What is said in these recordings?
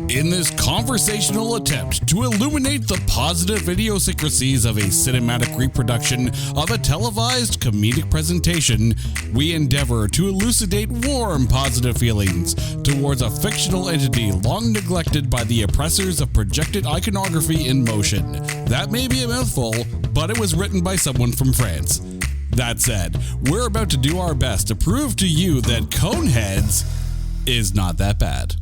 In this conversational attempt to illuminate the positive idiosyncrasies of a cinematic reproduction of a televised comedic presentation, we endeavor to elucidate warm positive feelings towards a fictional entity long neglected by the oppressors of projected iconography in motion. That may be a mouthful, but it was written by someone from France. That said, we're about to do our best to prove to you that Coneheads is not that bad.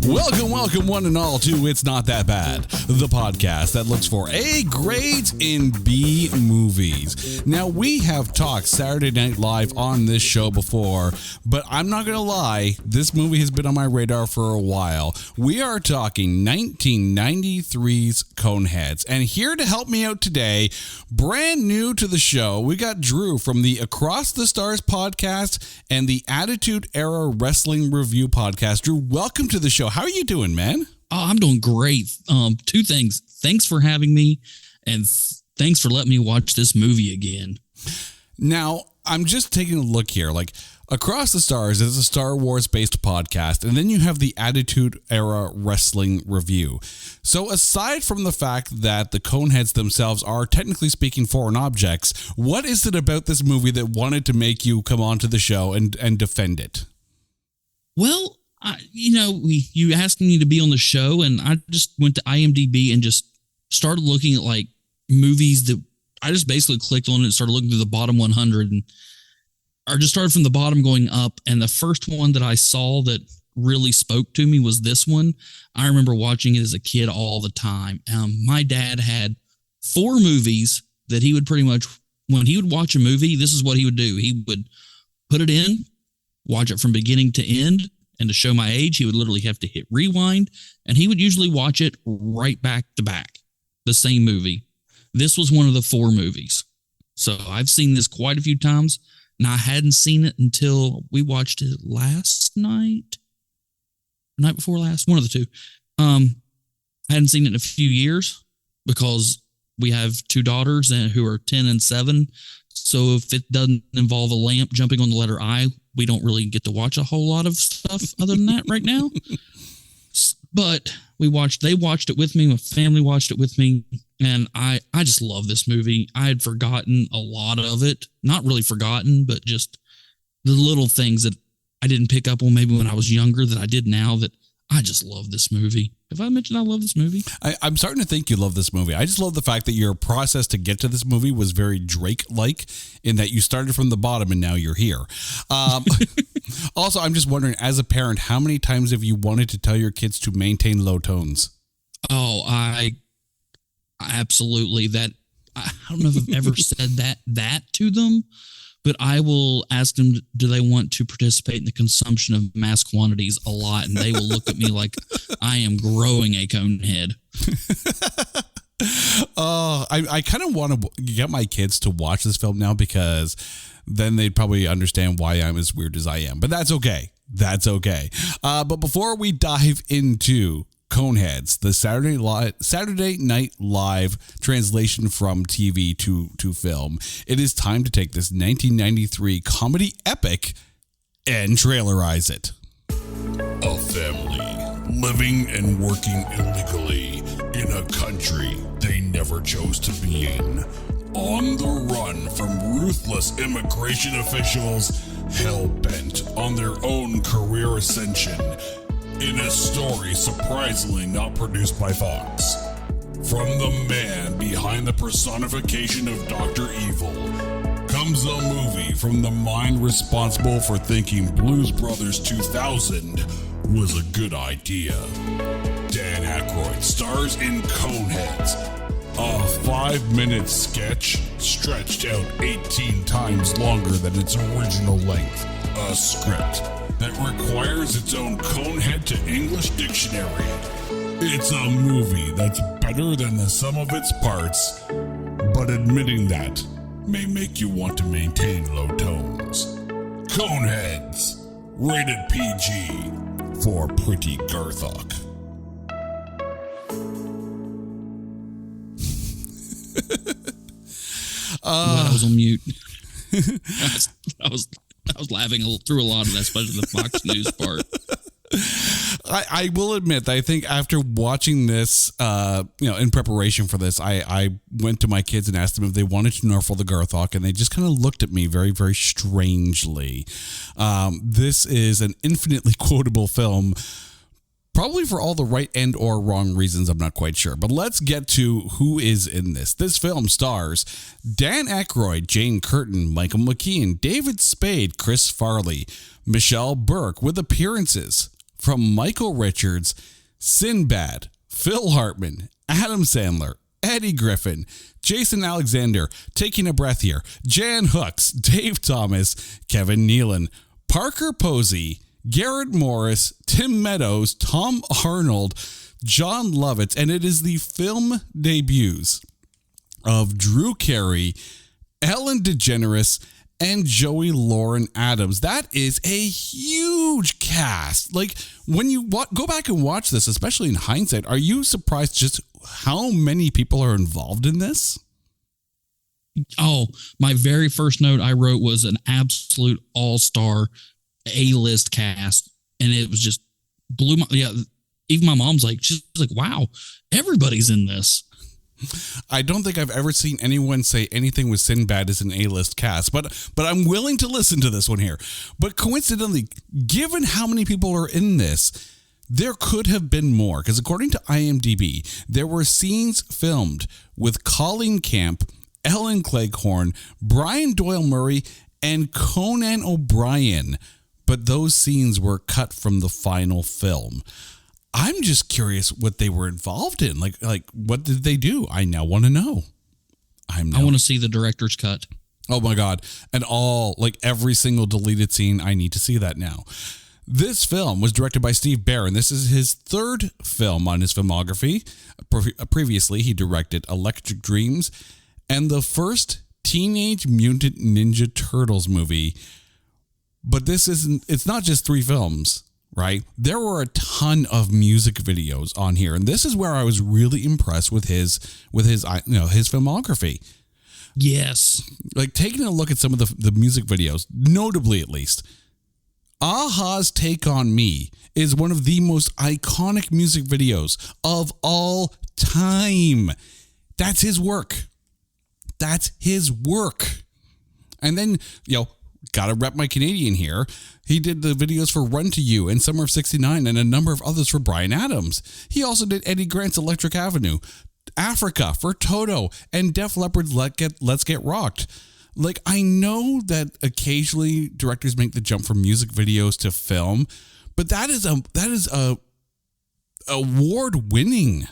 Welcome one and all to It's Not That Bad, the podcast that looks for A grades in B movies. Now, we have talked Saturday Night Live on this show before, but I'm not going to lie, this movie has been on my radar for a while. We are talking 1993's Coneheads, and here to help me out today, brand new to the show, we got Drew from the Across the Stars podcast and the Attitude Era Wrestling Review podcast. Drew, welcome to the show. How are you doing, man? Oh, I'm doing great. Two things. Thanks for having me, and thanks for letting me watch this movie again. Now, I'm just taking a look here. Like, Across the Stars is a Star Wars-based podcast, and then you have the Attitude Era Wrestling Review. So aside from the fact that the Coneheads themselves are, technically speaking, foreign objects, what is it about this movie that wanted to make you come onto the show and defend it? Well, you asked me to be on the show, and I just went to IMDb and just started looking at like movies that I just basically clicked on it and started looking through the bottom 100 or just started from the bottom going up. And the first one that I saw that really spoke to me was this one. I remember watching it as a kid all the time. My dad had 4 movies that he would pretty much, when he would watch a movie, this is what he would do. He would put it in, watch it from beginning to end. And to show my age, he would literally have to hit rewind, and he would usually watch it right back to back, the same movie. This was one of the 4 movies. So I've seen this quite a few times, and I hadn't seen it until we watched it last night. Night before last, one of the two. I hadn't seen it in a few years because we have 2 daughters who are 10 and 7. So if it doesn't involve a lamp jumping on the letter I, we don't really get to watch a whole lot of stuff other than that right now. But they watched it with me. My family watched it with me. And I just love this movie. I had forgotten a lot of it. Not really forgotten, but just the little things that I didn't pick up on maybe when I was younger that I did now that I just love this movie. Have I mentioned I love this movie? I'm starting to think you love this movie. I just love the fact that your process to get to this movie was very Drake-like in that you started from the bottom and now you're here. Also, I'm just wondering, as a parent, how many times have you wanted to tell your kids to maintain low tones? Oh, I absolutely. I don't know if I've ever said that to them, but I will ask them, do they want to participate in the consumption of mass quantities a lot? And they will look at me like I am growing a conehead. I kind of want to get my kids to watch this film now because then they'd probably understand why I'm as weird as I am. But that's okay. But before we dive into Coneheads, the Saturday Night Live translation from TV to film, it is time to take this 1993 comedy epic and trailerize it. A family living and working illegally in a country they never chose to be in, on the run from ruthless immigration officials hell-bent on their own career ascension. In a story surprisingly not produced by Fox. From the man behind the personification of Dr. Evil comes a movie from the mind responsible for thinking Blues Brothers 2000 was a good idea. Dan Aykroyd stars in Coneheads, a 5-minute sketch stretched out 18 times longer than its original length. A script that requires its own Conehead to English dictionary. It's a movie that's better than the sum of its parts, but admitting that may make you want to maintain low tones. Coneheads, rated PG for Pretty Garthok. I was on mute. I I was laughing through a lot of that, especially the Fox News part. I will admit that I think after watching this, in preparation for this, I went to my kids and asked them if they wanted to Norfolk the Garthok, and they just kind of looked at me very, very strangely. This is an infinitely quotable film, probably for all the right and or wrong reasons. I'm not quite sure. But let's get to who is in this. This film stars Dan Aykroyd, Jane Curtin, Michael McKean, David Spade, Chris Farley, Michelle Burke, with appearances from Michael Richards, Sinbad, Phil Hartman, Adam Sandler, Eddie Griffin, Jason Alexander, taking a breath here, Jan Hooks, Dave Thomas, Kevin Nealon, Parker Posey, Garrett Morris, Tim Meadows, Tom Arnold, John Lovitz, and it is the film debuts of Drew Carey, Ellen DeGeneres, and Joey Lauren Adams. That is a huge cast. Like, when you go back and watch this, especially in hindsight, are you surprised just how many people are involved in this? Oh, my very first note I wrote was an absolute all-star A-list cast, and it was just blew my, even my mom's like, she's like, wow, everybody's in this. I don't think I've ever seen anyone say anything with Sinbad as an A-list cast, but I'm willing to listen to this one here. But coincidentally, given how many people are in this, there could have been more, because according to IMDb, there were scenes filmed with Colleen Camp, Ellen Cleghorn, Brian Doyle Murray, and Conan O'Brien, but those scenes were cut from the final film. I'm just curious what they were involved in. Like what did they do? I now want to know. I want to see the director's cut. Oh my God. And every single deleted scene, I need to see that now. This film was directed by Steve Barron. This is his third film on his filmography. Previously, he directed Electric Dreams and the first Teenage Mutant Ninja Turtles movie. But it's not just 3 films. Right? There were a ton of music videos on here. And this is where I was really impressed with his filmography. Yes. Like, taking a look at some of the music videos, notably at least, Aha's Take on Me is one of the most iconic music videos of all time. That's his work. And then, gotta rep my Canadian here. He did the videos for Run to You and Summer of 69 and a number of others for Bryan Adams. He also did Eddie Grant's Electric Avenue, Africa for Toto, and Def Leppard's Let's Get Rocked. Like, I know that occasionally directors make the jump from music videos to film, but that is a award-winning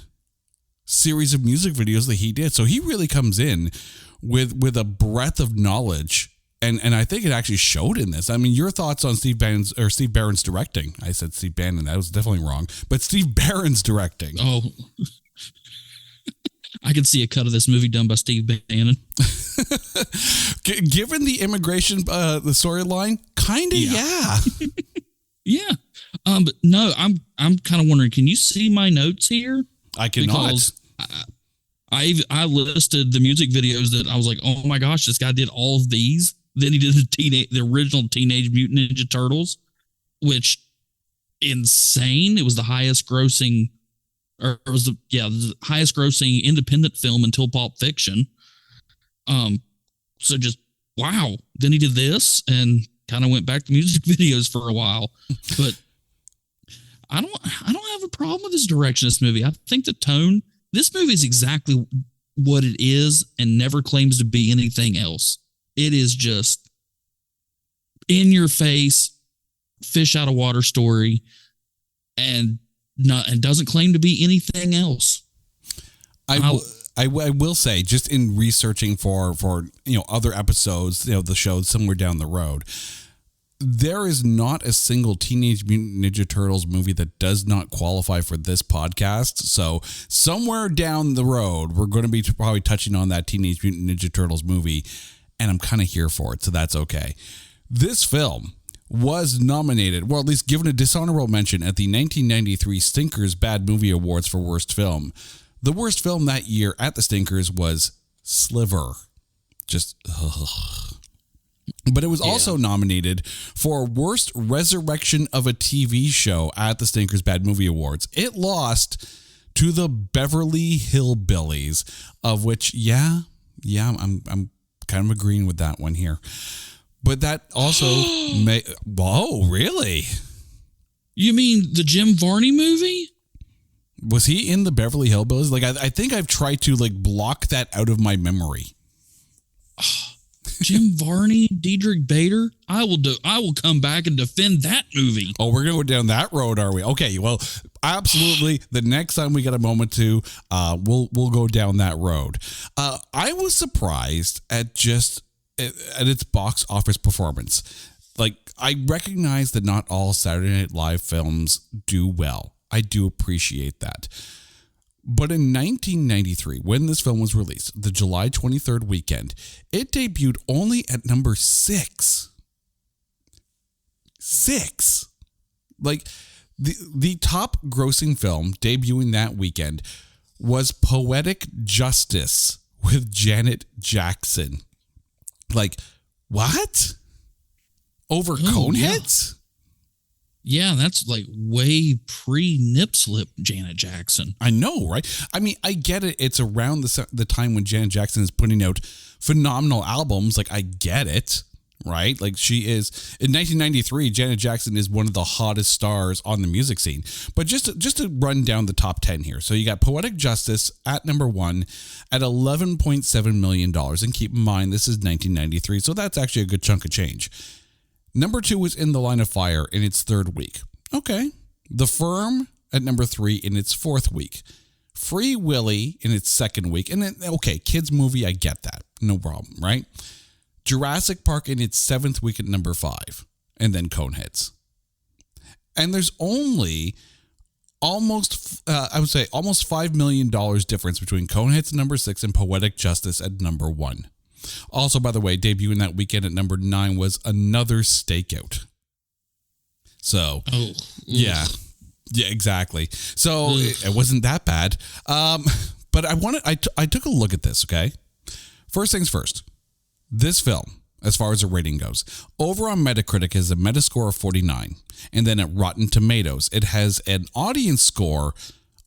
series of music videos that he did. So he really comes in with a breadth of knowledge. And I think it actually showed in this. I mean, your thoughts on Steve Barron's directing? I said Steve Bannon. That was definitely wrong. But Steve Barron's directing. Oh, I can see a cut of this movie done by Steve Bannon. Given the immigration, the storyline, kind of, yeah. Yeah. But no, I'm kind of wondering, can you see my notes here? I cannot. Because I listed the music videos that I was like, oh my gosh, this guy did all of these. Then he did the original Teenage Mutant Ninja Turtles, which insane. It was the highest grossing, the highest grossing independent film until Pulp Fiction. So just wow. Then he did this and kind of went back to music videos for a while. But I don't have a problem with his direction of this movie. I think the tone, this movie is exactly what it is and never claims to be anything else. It is just in your face, fish out of water story, and doesn't claim to be anything else. I will say, just in researching for other episodes, the show somewhere down the road, there is not a single Teenage Mutant Ninja Turtles movie that does not qualify for this podcast. So somewhere down the road, we're going to be probably touching on that Teenage Mutant Ninja Turtles movie, and I'm kind of here for it, so that's okay. This film was nominated, well, at least given a dishonorable mention at the 1993 Stinkers Bad Movie Awards for Worst Film. The worst film that year at the Stinkers was Sliver. Just, ugh. But it was also nominated for Worst Resurrection of a TV Show at the Stinkers Bad Movie Awards. It lost to the Beverly Hillbillies, of which, I'm kind of agreeing with that one here. But that also whoa, really? You mean the Jim Varney movie? Was he in the Beverly Hillbillies? Like, I think I've tried to block that out of my memory. Jim Varney, Diedrich Bader. I will come back and defend that movie. Oh, we're going to go down that road, are we? Okay, well, absolutely. The next time we get a moment to, we'll go down that road. I was surprised at its box office performance. Like, I recognize that not all Saturday Night Live films do well. I do appreciate that. But in 1993, when this film was released, the July 23rd weekend, it debuted only at number 6. 6. Like, the top grossing film debuting that weekend was Poetic Justice with Janet Jackson. Like, what? Over Coneheads? Yeah, that's like way pre-nip slip Janet Jackson. I know, right? I mean, I get it. It's around the time when Janet Jackson is putting out phenomenal albums. Like, I get it, right? Like, she is, in 1993, Janet Jackson is one of the hottest stars on the music scene. But just to run down the top 10 here. So you got Poetic Justice at number 1 at $11.7 million. And keep in mind, this is 1993, so that's actually a good chunk of change. Number 2 was In the Line of Fire in its 3rd week. Okay. The Firm at number 3 in its 4th week. Free Willy in its 2nd week. And then, okay, kids movie, I get that. No problem, right? Jurassic Park in its 7th week at number 5. And then Coneheads. And there's only almost $5 million difference between Coneheads at number 6 and Poetic Justice at number 1. Also, by the way, debuting that weekend at number 9 was Another Stakeout. So, yeah, exactly. So it wasn't that bad. But I took a look at this. Okay, first things first. This film, as far as the rating goes, over on Metacritic has a Metascore of 49, and then at Rotten Tomatoes it has an audience score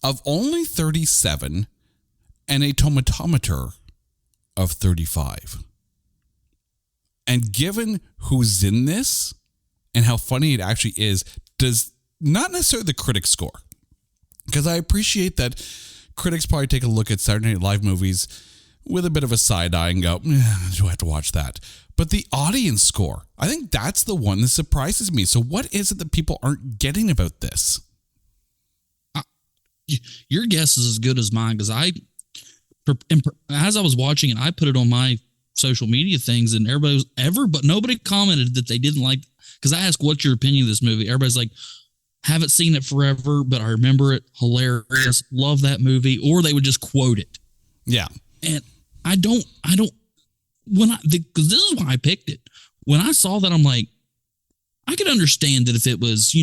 of only 37 and a tomatometer of 35. And given who's in this and how funny it actually is, does not necessarily the critic score, because I appreciate that critics probably take a look at Saturday Night Live movies with a bit of a side eye and go, do I have to watch that? But the audience score, I think that's the one that surprises me. So what is it that people aren't getting about this? Your guess is as good as mine, because as I was watching it, I put it on my social media things, and but nobody commented that they didn't like, because I asked, what's your opinion of this movie? Everybody's like, haven't seen it forever, but I remember it, hilarious, love that movie, or they would just quote it. Yeah. And because this is why I picked it. When I saw that, I'm like, I could understand that if it was,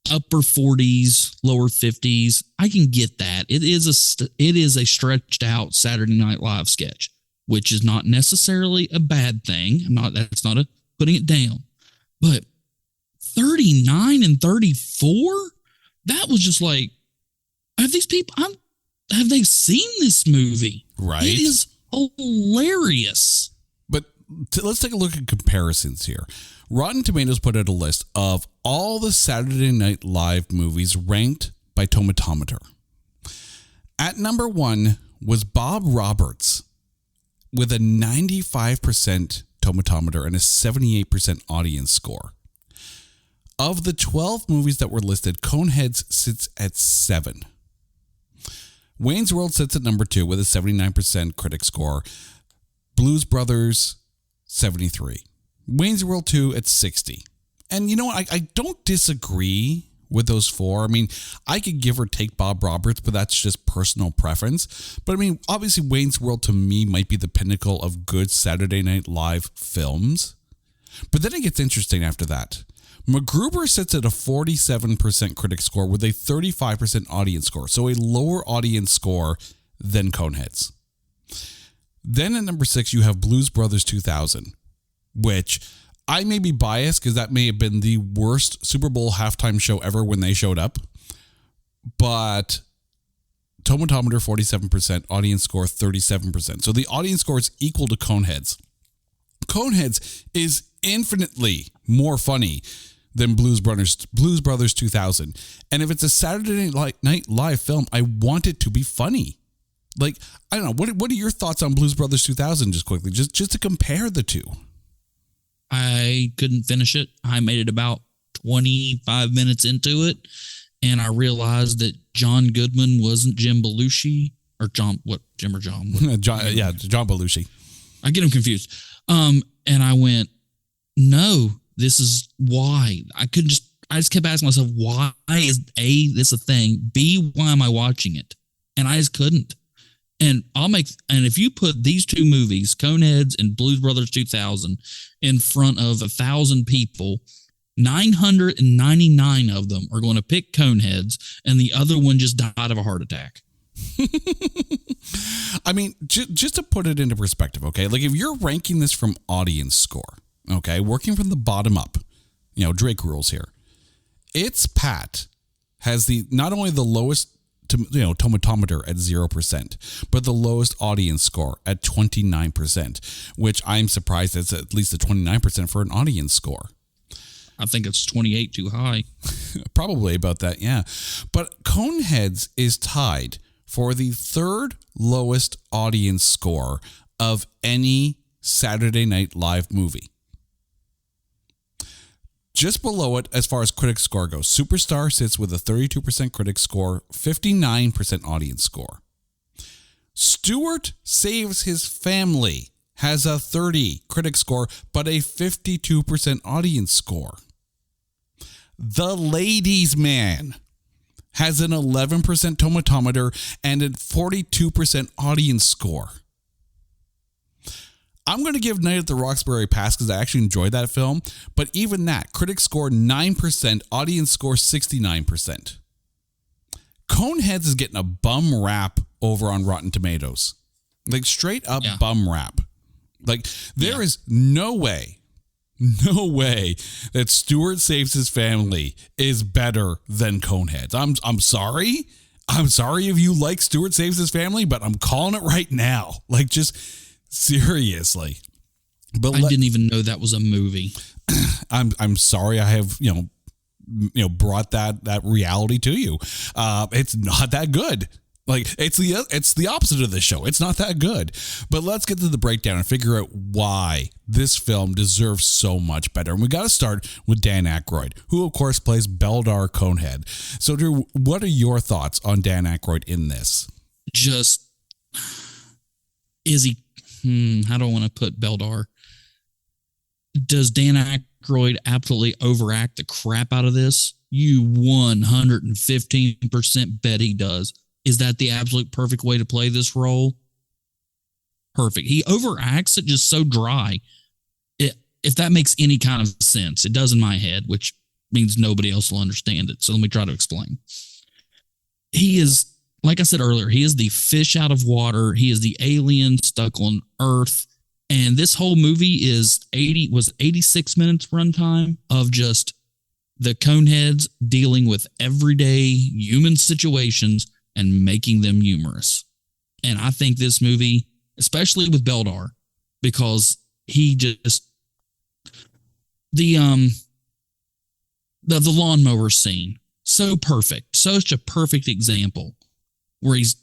upper 40s, lower 50s, I can get that. It is a stretched out Saturday Night Live sketch, which is not necessarily a bad thing. That's not putting it down. But 39 and 34, that was just like, have they seen this movie? Right. It is hilarious. But let's take a look at comparisons here. Rotten Tomatoes put out a list of all the Saturday Night Live movies ranked by tomatometer. At number 1 was Bob Roberts with a 95% tomatometer and a 78% audience score. Of the 12 movies that were listed, Coneheads sits at 7. Wayne's World sits at number 2 with a 79% critic score. Blues Brothers, 73. Wayne's World 2 at 60. And you know what? I don't disagree with those 4. I mean, I could give or take Bob Roberts, but that's just personal preference. But I mean, obviously Wayne's World to me might be the pinnacle of good Saturday Night Live films. But then it gets interesting after that. MacGruber sits at a 47% critic score with a 35% audience score. So a lower audience score than Coneheads. Then at number 6, you have Blues Brothers 2000 which I may be biased because that may have been the worst Super Bowl halftime show ever when they showed up. But Tomatometer 47%, audience score 37%. So the audience score is equal to Coneheads. Coneheads is infinitely more funny than Blues Brothers 2000. And if it's a Saturday Night Live film, I want it to be funny. Like, I don't know. What are your thoughts on Blues Brothers 2000 just quickly, just to compare the two? I couldn't finish it. I made it about 25 minutes into it, and I realized that John Goodman wasn't Jim Belushi or John. What Jim or John? John Belushi. I get him confused. And I went, no, this is why. I just kept asking myself, why is A, this a thing? B, why am I watching it? And I just couldn't. And if you put these two movies, Coneheads and Blues Brothers 2000, in front of 1,000 people, 999 of them are going to pick Coneheads, and the other one just died of a heart attack. I mean, just to put it into perspective, okay? Like, if you're ranking this from audience score, okay, working from the bottom up, Drake rules here. It's Pat has not only the lowest tomatometer at 0%, but the lowest audience score at 29%, which I'm surprised it's at least a 29% for an audience score. I think it's 28 too high. Probably about that, yeah. But Coneheads is tied for the third lowest audience score of any Saturday Night Live movie. Just below it, as far as critic score goes, Superstar sits with a 32% critic score, 59% audience score. Stuart Saves His Family has a 30 critic score, but a 52% audience score. The Ladies' Man has an 11% tomatometer and a 42% audience score. I'm going to give Night at the Roxbury a pass because I actually enjoyed that film. But even that, critics score 9%, audience score 69%. Coneheads is getting a bum rap over on Rotten Tomatoes. Like, straight up bum rap. Like, there is no way that Stuart Saves His Family is better than Coneheads. I'm sorry. I'm sorry if you like Stuart Saves His Family, but I'm calling it right now. Like, just... seriously. But I didn't even know that was a movie. I'm sorry I have, brought that reality to you. It's not that good. Like, it's the opposite of this show. It's not that good. But let's get to the breakdown and figure out why this film deserves so much better. And we got to start with Dan Aykroyd, who of course plays Beldar Conehead. So Drew, what are your thoughts on Dan Aykroyd in this? How do I want to put Beldar? Does Dan Aykroyd absolutely overact the crap out of this? You 115% bet he does. Is that the absolute perfect way to play this role? Perfect. He overacts it just so dry. If that makes any kind of sense, it does in my head, which means nobody else will understand it. So let me try to explain. He is, like I said earlier, he is the fish out of water. He is the alien stuck on Earth. And this whole movie was 86 minutes runtime of just the Coneheads dealing with everyday human situations and making them humorous. And I think this movie, especially with Beldar, because he just the lawnmower scene, so perfect, such a perfect example. Where he's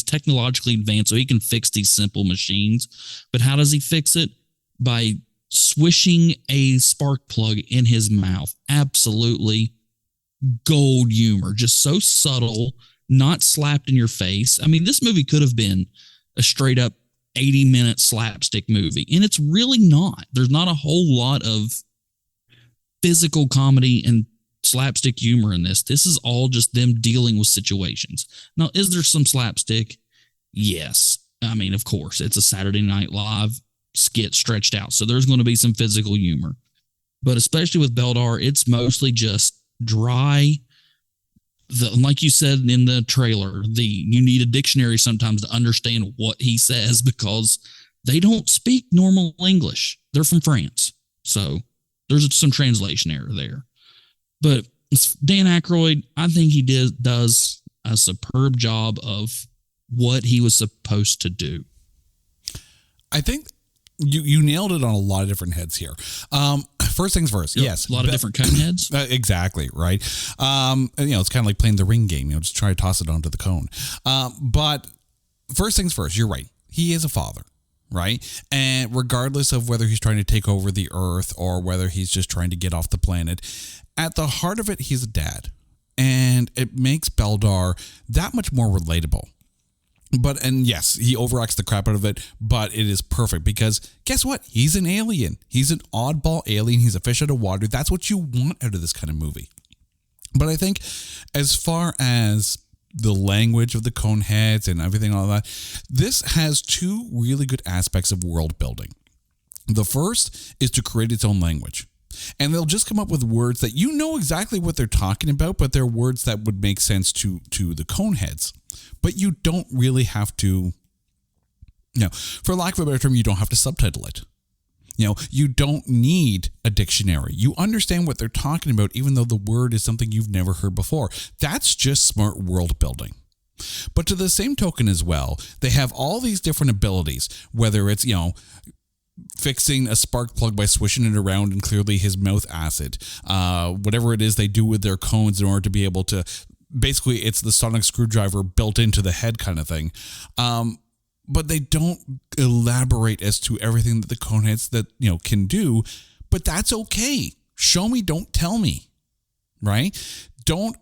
technologically advanced so he can fix these simple machines. But how does he fix it? By swishing a spark plug in his mouth. Absolutely gold humor. Just so subtle, not slapped in your face. I mean, this movie could have been a straight up 80-minute slapstick movie. And it's really not. There's not a whole lot of physical comedy and slapstick humor in this. This is all just them dealing with situations. Now, is there some slapstick? Yes. I mean, of course, it's a Saturday Night Live skit stretched out. So there's going to be some physical humor. But especially with Beldar, it's mostly just dry. Like you said in the trailer, you need a dictionary sometimes to understand what he says because they don't speak normal English. They're from France. So there's some translation error there. But Dan Aykroyd, I think he does a superb job of what he was supposed to do. I think you nailed it on a lot of different heads here. First things first, yes. A lot of different Coneheads. Exactly, right? It's kind of like playing the ring game. Just try to toss it onto the cone. But first things first, you're right. He is a father, right? And regardless of whether he's trying to take over the earth or whether he's just trying to get off the planet, at the heart of it, he's a dad. And it makes Beldar that much more relatable. And yes, he overacts the crap out of it, but it is perfect because guess what? He's an alien. He's an oddball alien. He's a fish out of water. That's what you want out of this kind of movie. But I think as far as the language of the Coneheads and everything, all that, this has two really good aspects of world building. The first is to create its own language. And they'll just come up with words that you know exactly what they're talking about, but they're words that would make sense to the Coneheads. But you don't really have to, for lack of a better term, you don't have to subtitle it. You don't need a dictionary. You understand what they're talking about, even though the word is something you've never heard before. That's just smart world building. But to the same token as well, they have all these different abilities, whether it's, fixing a spark plug by swishing it around and clearly his mouth acid, whatever it is they do with their cones in order to be able to, basically it's the sonic screwdriver built into the head kind of thing. But they don't elaborate as to everything that the Coneheads that, can do, but that's okay. Show me, don't tell me, right? Don't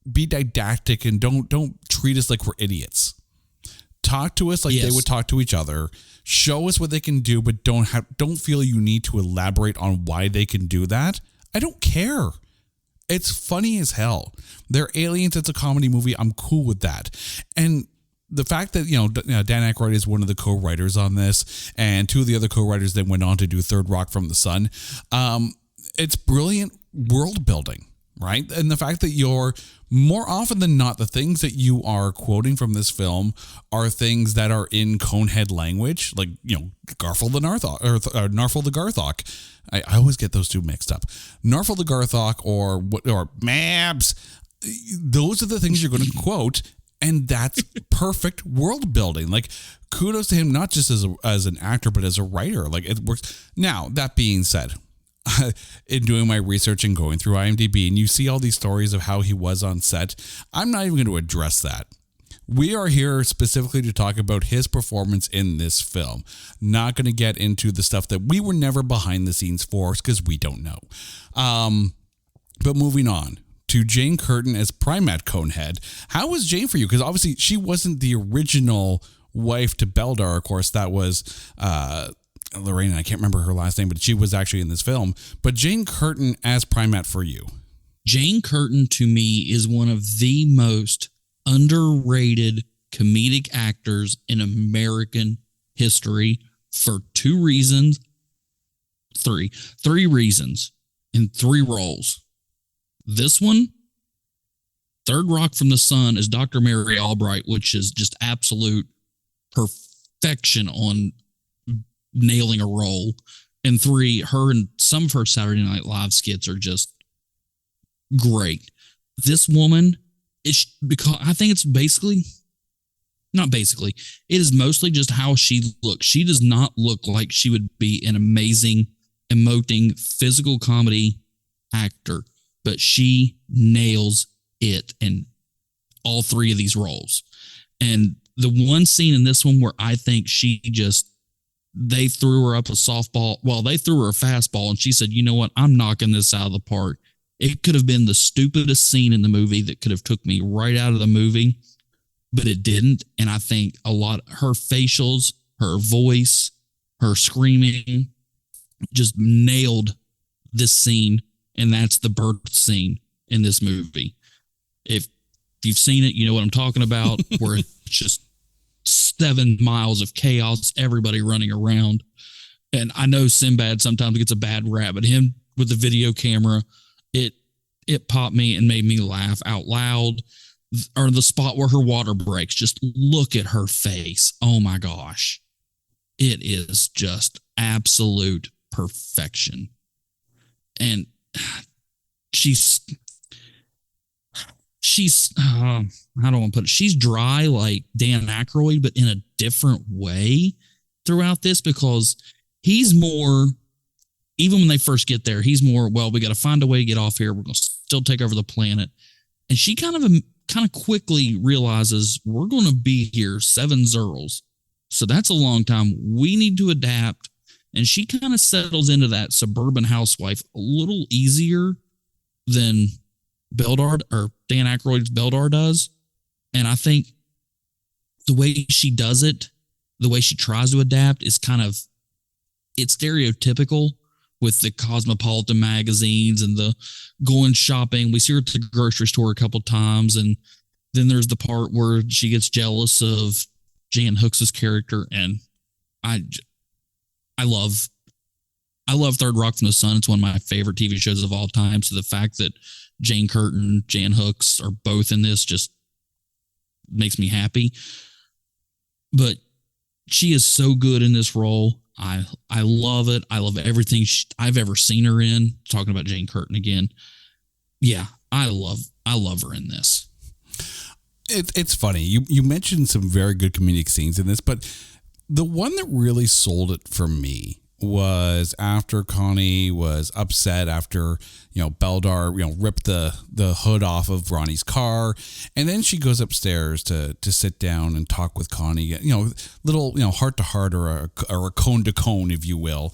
be didactic and don't treat us like we're idiots. Talk to us like they would talk to each other. Show us what they can do, but don't feel you need to elaborate on why they can do that. I don't care. It's funny as hell. They're aliens. It's a comedy movie. I'm cool with that. And the fact that, Dan Aykroyd is one of the co-writers on this, and two of the other co-writers that went on to do Third Rock from the Sun, it's brilliant world building, right? And the fact that you're more often than not, the things that you are quoting from this film are things that are in Conehead language, like, Garfel the Narthok, or Narfel the Garthok. I always get those two mixed up. Narfel the Garthok or Mabs. Those are the things you're going to quote, and that's perfect world building. Like, kudos to him, not just as an actor, but as a writer. Like, it works. Now, that being said, in doing my research and going through IMDb, and you see all these stories of how he was on set, I'm not even going to address that. We are here specifically to talk about his performance in this film. Not going to get into the stuff that we were never behind the scenes for, because we don't know. But moving on to Jane Curtin as Primat Conehead. How was Jane for you? Because obviously she wasn't the original wife to Beldar. Of course, that was Lorraine, I can't remember her last name, but she was actually in this film. But Jane Curtin as Primat for you. Jane Curtin, to me, is one of the most underrated comedic actors in American history for three reasons in three roles. This one, Third Rock from the Sun, is Dr. Mary Albright, which is just absolute perfection on nailing a role. And three, her and some of her Saturday Night Live skits are just great. This woman is, because I think it's it is mostly just how she looks. She does not look like she would be an amazing emoting physical comedy actor, but she nails it in all three of these roles. And the one scene in this one where I think they threw her up a softball. Well, they threw her a fastball, and she said, "You know what? I'm knocking this out of the park." It could have been the stupidest scene in the movie that could have took me right out of the movie, but it didn't. And I think her facials, her voice, her screaming just nailed this scene. And that's the birth scene in this movie. If you've seen it, you know what I'm talking about, where it's just 7 miles of chaos, everybody running around. And I know Sinbad sometimes gets a bad rap, but him with the video camera, it popped me and made me laugh out loud. Or the spot where her water breaks, just look at her face. Oh my gosh. It is just absolute perfection. And she's I don't want to put it. She's dry like Dan Aykroyd, but in a different way throughout this, because he's more, even when they first get there, he's more, well, we got to find a way to get off here. We're going to still take over the planet. And she kind of quickly realizes we're going to be here 7 Zerls. So that's a long time. We need to adapt. And she kind of settles into that suburban housewife a little easier than Beldar or Dan Aykroyd's Beldar does. And I think the way she does it, the way she tries to adapt is it's stereotypical with the cosmopolitan magazines and the going shopping. We see her at the grocery store a couple times. And then there's the part where she gets jealous of Jan Hooks' character. And I love Third Rock from the Sun. It's one of my favorite TV shows of all time. So the fact that Jane Curtin, Jan Hooks are both in this just makes me happy. But she is so good in this role. I love it. I love everything I've ever seen her in. Talking about Jane Curtin again. Yeah, I love her in this. It's funny. You mentioned some very good comedic scenes in this, but the one that really sold it for me was after Connie was upset after, Beldar, ripped the hood off of Ronnie's car. And then she goes upstairs to sit down and talk with Connie, little, heart to heart or a cone to cone, if you will.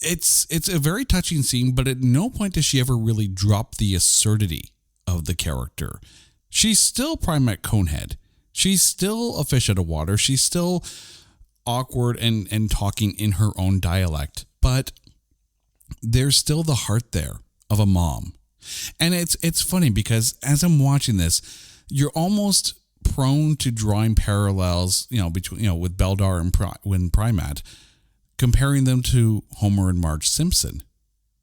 It's a very touching scene, but at no point does she ever really drop the absurdity of the character. She's still Primate Conehead. She's still a fish out of water. She's still awkward and talking in her own dialect, but there's still the heart there of a mom. And it's funny because as I'm watching this, you're almost prone to drawing parallels, between, with Beldar and Primate, comparing them to Homer and Marge Simpson,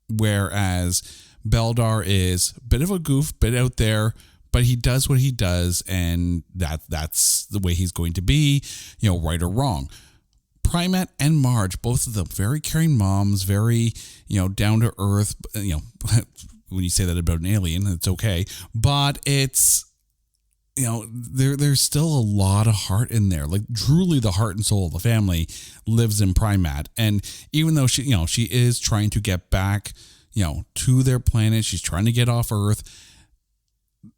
whereas Beldar is a bit of a goof, bit out there, but he does what he does, and that's the way he's going to be, right or wrong. Primate and Marge, both of them, very caring moms, very, down to earth. When you say that about an alien, it's okay. But it's, there's still a lot of heart in there. Like truly the heart and soul of the family lives in Primate. And even though she is trying to get back, to their planet, she's trying to get off Earth,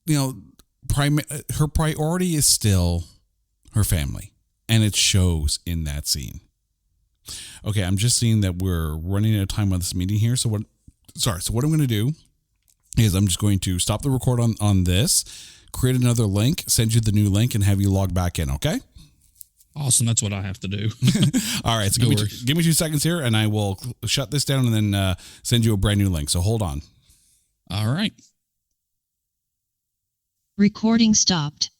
her priority is still her family. And it shows in that scene. Okay, I'm just seeing that we're running out of time on this meeting here. So what I'm going to do is I'm just going to stop the record on this, create another link, send you the new link, and have you log back in, okay? Awesome. That's what I have to do. All right, so give me 2 seconds here, and I will shut this down and then send you a brand new link. So hold on. All right. Recording stopped.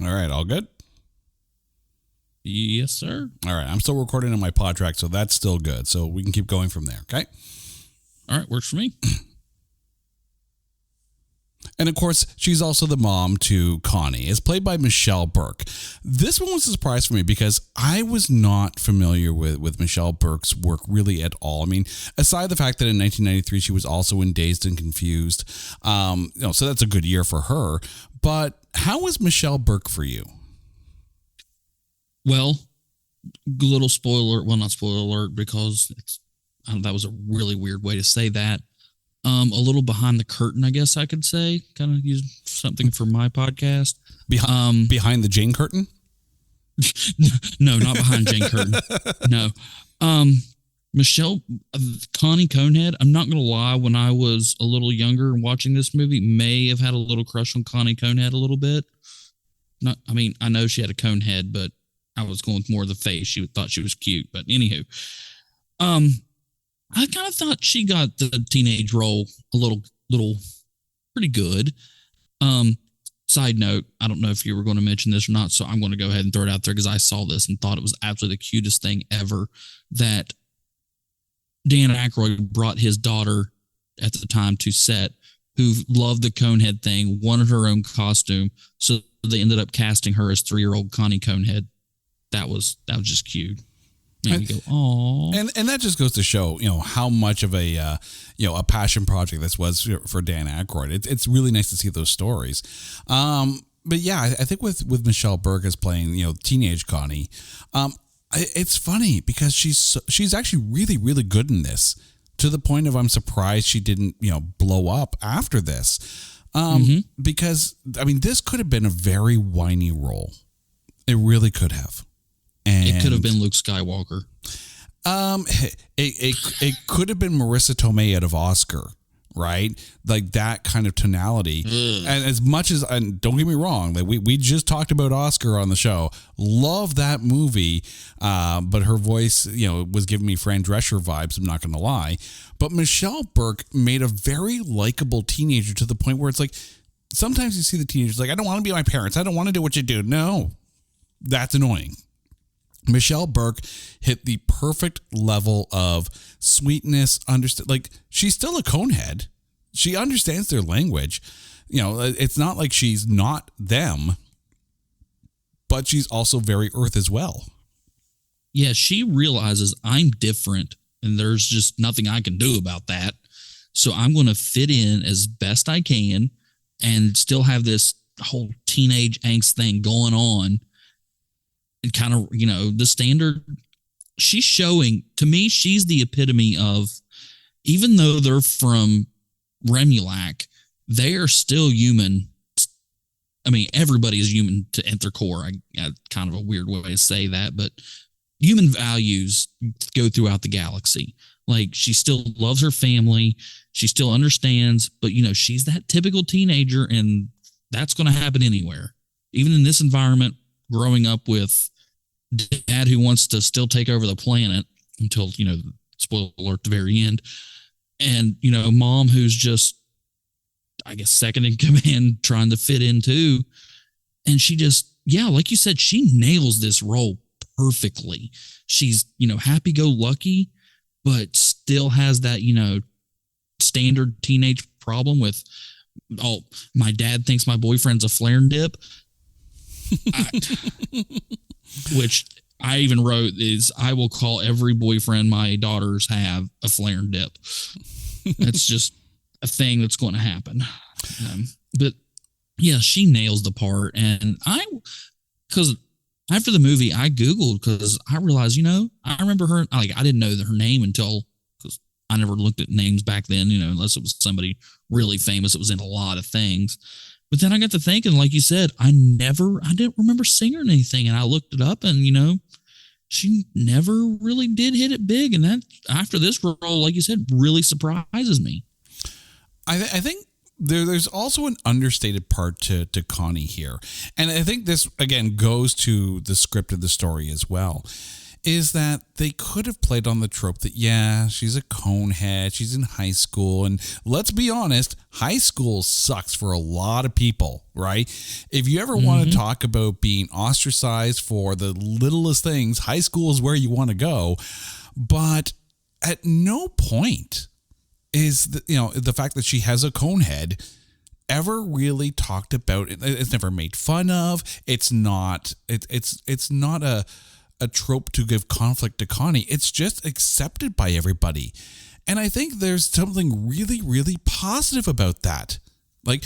All right, all good? Yes, sir. All right, I'm still recording on my pod track, so that's still good. So we can keep going from there, okay? All right, works for me. And of course, she's also the mom to Connie. It's played by Michelle Burke. This one was a surprise for me because I was not familiar with Michelle Burke's work really at all. I mean, aside the fact that in 1993 she was also in Dazed and Confused, so that's a good year for her. But how was Michelle Burke for you? Well, little spoiler, well, not spoiler alert, because that was a really weird way to say that. A little behind the curtain, I guess I could say. Kind of use something for my podcast. Behind the Jane curtain? No, not behind Jane curtain. No. Michelle, Connie Conehead, I'm not going to lie, when I was a little younger and watching this movie, may have had a little crush on Connie Conehead a little bit. I know she had a cone head, but I was going with more of the face. She thought she was cute. But anywho, I kind of thought she got the teenage role a little pretty good. Side note, I don't know if you were going to mention this or not, so I'm going to go ahead and throw it out there because I saw this and thought it was absolutely the cutest thing ever that Dan Aykroyd brought his daughter at the time to set, who loved the Conehead thing, wanted her own costume, so they ended up casting her as 3-year-old Connie Conehead. That was just cute. Made me go, "Aw." And that just goes to show, how much of a passion project this was for Dan Aykroyd. It's really nice to see those stories. But yeah, I think with Michelle Burke as playing, teenage Connie, it's funny because she's actually really, really good in this, to the point of I'm surprised she didn't, blow up after this. Because this could have been a very whiny role. It really could have. And it could have been Luke Skywalker. It could have been Marissa Tomei out of Oscar, right? Like that kind of tonality. And as much as, and don't get me wrong, like we just talked about Oscar on the show. Love that movie, but her voice, was giving me Fran Drescher vibes. I'm not going to lie. But Michelle Burke made a very likable teenager, to the point where it's like sometimes you see the teenagers like, I don't want to be my parents. I don't want to do what you do. No, that's annoying. Michelle Burke hit the perfect level of sweetness. Like, she's still a conehead. She understands their language. It's not like she's not them, but she's also very Earth as well. Yeah, she realizes I'm different and there's just nothing I can do about that. So I'm going to fit in as best I can and still have this whole teenage angst thing going on. And kind of, the standard, she's showing, to me, she's the epitome of, even though they're from Remulac, they are still human. Everybody is human at their core. Kind of a weird way to say that, but human values go throughout the galaxy. Like, she still loves her family. She still understands, but, she's that typical teenager, and that's going to happen anywhere. Even in this environment, growing up with dad who wants to still take over the planet until, spoiler alert, the very end. And, mom who's just, I guess, second in command, trying to fit in too. And she just, like you said, she nails this role perfectly. She's, happy-go-lucky, but still has that, standard teenage problem with, my dad thinks my boyfriend's a flare and dip. Which I even wrote is, I will call every boyfriend my daughters have a flare and dip. That's just a thing that's going to happen. But yeah, she nails the part. And because after the movie, I Googled, because I realized, I remember her, I didn't know her name until, because I never looked at names back then, unless it was somebody really famous that was in a lot of things. But then I got to thinking, like you said, I didn't remember seeing her in anything. And I looked it up, and, she never really did hit it big. And that, after this role, like you said, really surprises me. I think there's also an understated part to Connie here. And I think this, again, goes to the script of the story as well, is that they could have played on the trope that, she's a conehead, she's in high school. And let's be honest, high school sucks for a lot of people, right? If you ever want to talk about being ostracized for the littlest things, high school is where you want to go. But at no point is the fact that she has a conehead ever really talked about. It's never made fun of. It's not a trope to give conflict to Connie. It's just accepted by everybody. And I think there's something really, really positive about that. Like,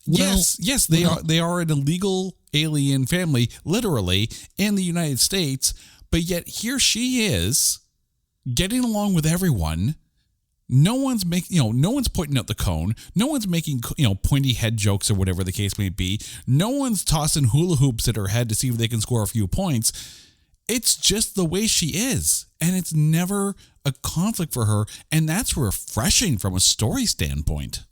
yes, they are an illegal alien family, literally, in the United States, but yet here she is getting along with everyone, No one's making, no one's pointing out the cone. No one's making, pointy head jokes or whatever the case may be. No one's tossing hula hoops at her head to see if they can score a few points. It's just the way she is. And it's never a conflict for her. And that's refreshing from a story standpoint.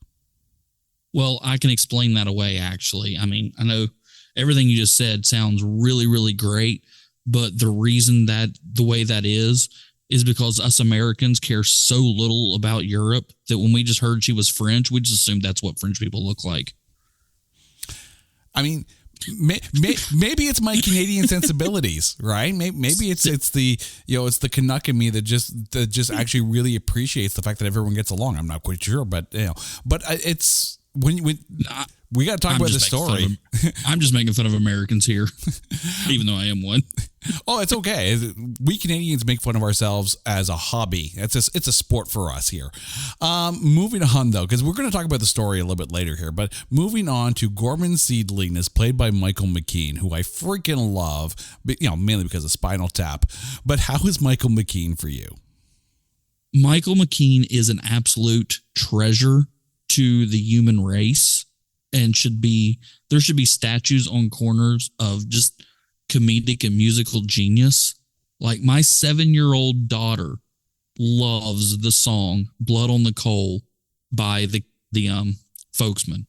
Well, I can explain that away, actually. I mean, I know everything you just said sounds really, really great. But the reason that the way that is because us Americans care so little about Europe that when we just heard she was French, we just assumed that's what French people look like. I mean, maybe it's my Canadian sensibilities, right? Maybe it's the it's the Canuck in me that just actually really appreciates the fact that everyone gets along. I'm not quite sure, but it's when we got to talk about the story. I'm just making fun of Americans here, even though I am one. Oh, it's okay. We Canadians make fun of ourselves as a hobby. It's a sport for us here. Moving on, though, because we're going to talk about the story a little bit later here, but moving on to Gorman Seedling is played by Michael McKean, who I freaking love, mainly because of Spinal Tap. But how is Michael McKean for you? Michael McKean is an absolute treasure to the human race, and there should be statues on corners of just comedic and musical genius. Like my 7-year-old daughter loves the song "Blood on the Coal" by the Folksmen.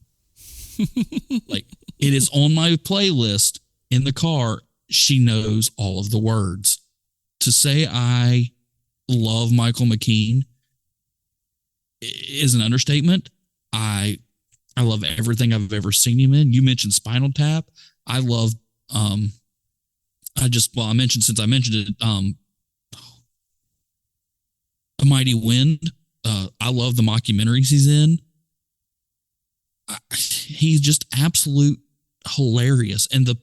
Like, it is on my playlist in the car. She knows all of the words. To say I love Michael McKean is an understatement. I love everything I've ever seen him in. You mentioned Spinal Tap. I love I mentioned it, A Mighty Wind. I love the mockumentaries he's in. He's just absolute hilarious. And the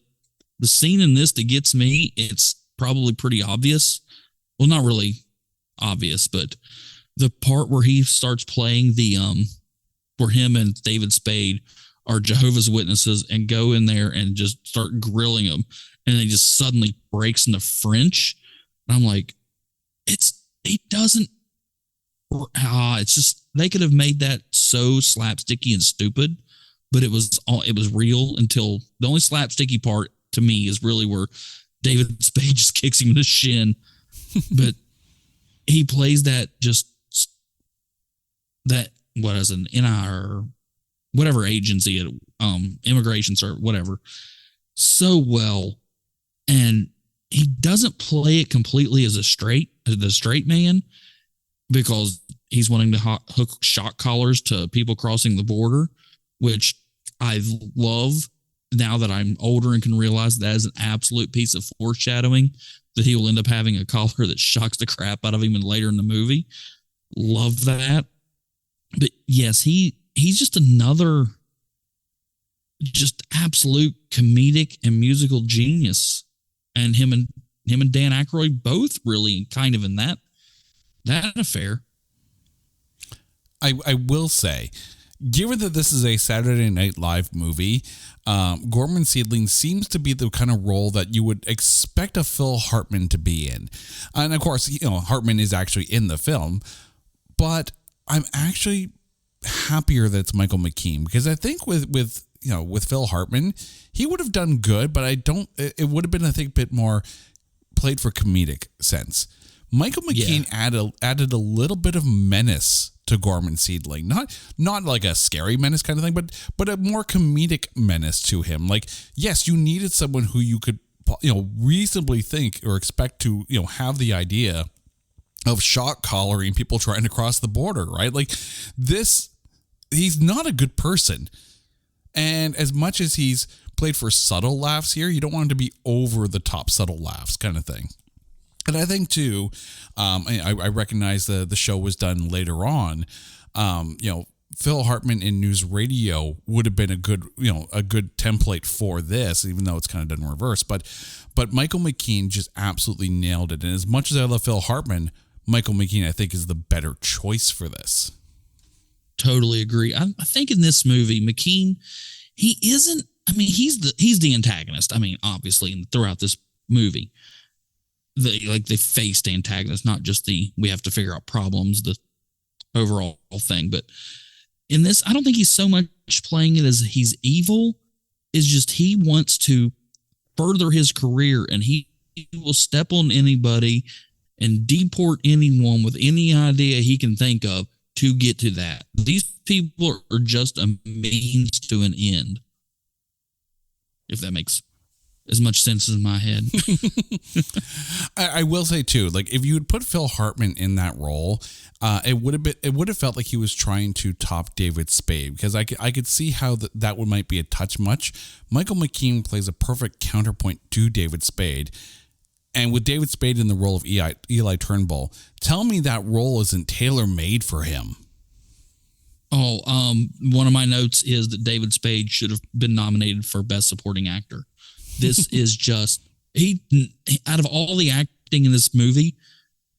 scene in this that gets me, it's probably pretty obvious. Well, not really obvious, but the part where he starts playing where him and David Spade are Jehovah's Witnesses and go in there and just start grilling them. And he just suddenly breaks into French. And I'm like, it's just, they could have made that so slapsticky and stupid, but it was real until the only slapsticky part to me is really where David Spade just kicks him in the shin. But he plays what is an NIR, whatever agency, immigration or whatever, so well. And he doesn't play it completely as the straight man, because he's wanting to hook shock collars to people crossing the border, which I love now that I'm older and can realize that is an absolute piece of foreshadowing, that he will end up having a collar that shocks the crap out of him later in the movie. Love that. But yes, he's just another just absolute comedic and musical genius. And him and Dan Aykroyd both really kind of in that affair. I will say, given that this is a Saturday Night Live movie, Gorman Seedling seems to be the kind of role that you would expect a Phil Hartman to be in. And of course, Hartman is actually in the film, but I'm actually happier that it's Michael McKean, because I think with Phil Hartman, he would have done good, but it would have been, I think, a bit more played for comedic sense. Michael McKean added a little bit of menace to Gorman Seedling. Not like a scary menace kind of thing, but a more comedic menace to him. Like, yes, you needed someone who you could, reasonably think or expect to, have the idea of shock collaring people trying to cross the border, right? Like this, he's not a good person. And as much as he's played for subtle laughs here, you don't want him to be over the top subtle laughs kind of thing. And I think too, I recognize the show was done later on. Phil Hartman in news radio would have been a good template for this, even though it's kind of done in reverse. But Michael McKean just absolutely nailed it. And as much as I love Phil Hartman, Michael McKean, I think, is the better choice for this. Totally agree. I think in this movie, McKean, he isn't. I mean, he's the antagonist. I mean, obviously, throughout this movie, the face antagonist, not just we have to figure out problems. overall thing. But in this, I don't think he's so much playing it as he's evil. It's just he wants to further his career, and he will step on anybody and deport anyone with any idea he can think of to get to that. These people are just a means to an end, if that makes as much sense in my head. I will say too, like if you had put Phil Hartman in that role, it would have felt like he was trying to top David Spade, because I could see how that one might be a touch much. Michael McKean plays a perfect counterpoint to David Spade. And with David Spade in the role of Eli Turnbull, tell me that role isn't tailor-made for him. Oh, one of my notes is that David Spade should have been nominated for Best Supporting Actor. This is just, out of all the acting in this movie,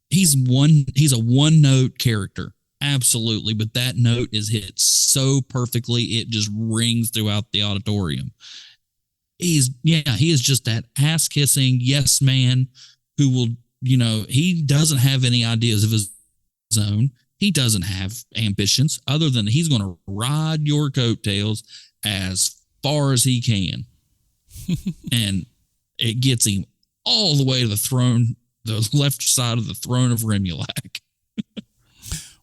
he's a one-note character. Absolutely. But that note is hit so perfectly, it just rings throughout the auditorium. He is just that ass-kissing yes man who will, he doesn't have any ideas of his own. He doesn't have ambitions other than he's going to ride your coattails as far as he can. And it gets him all the way to the throne, the left side of the throne of Remulac.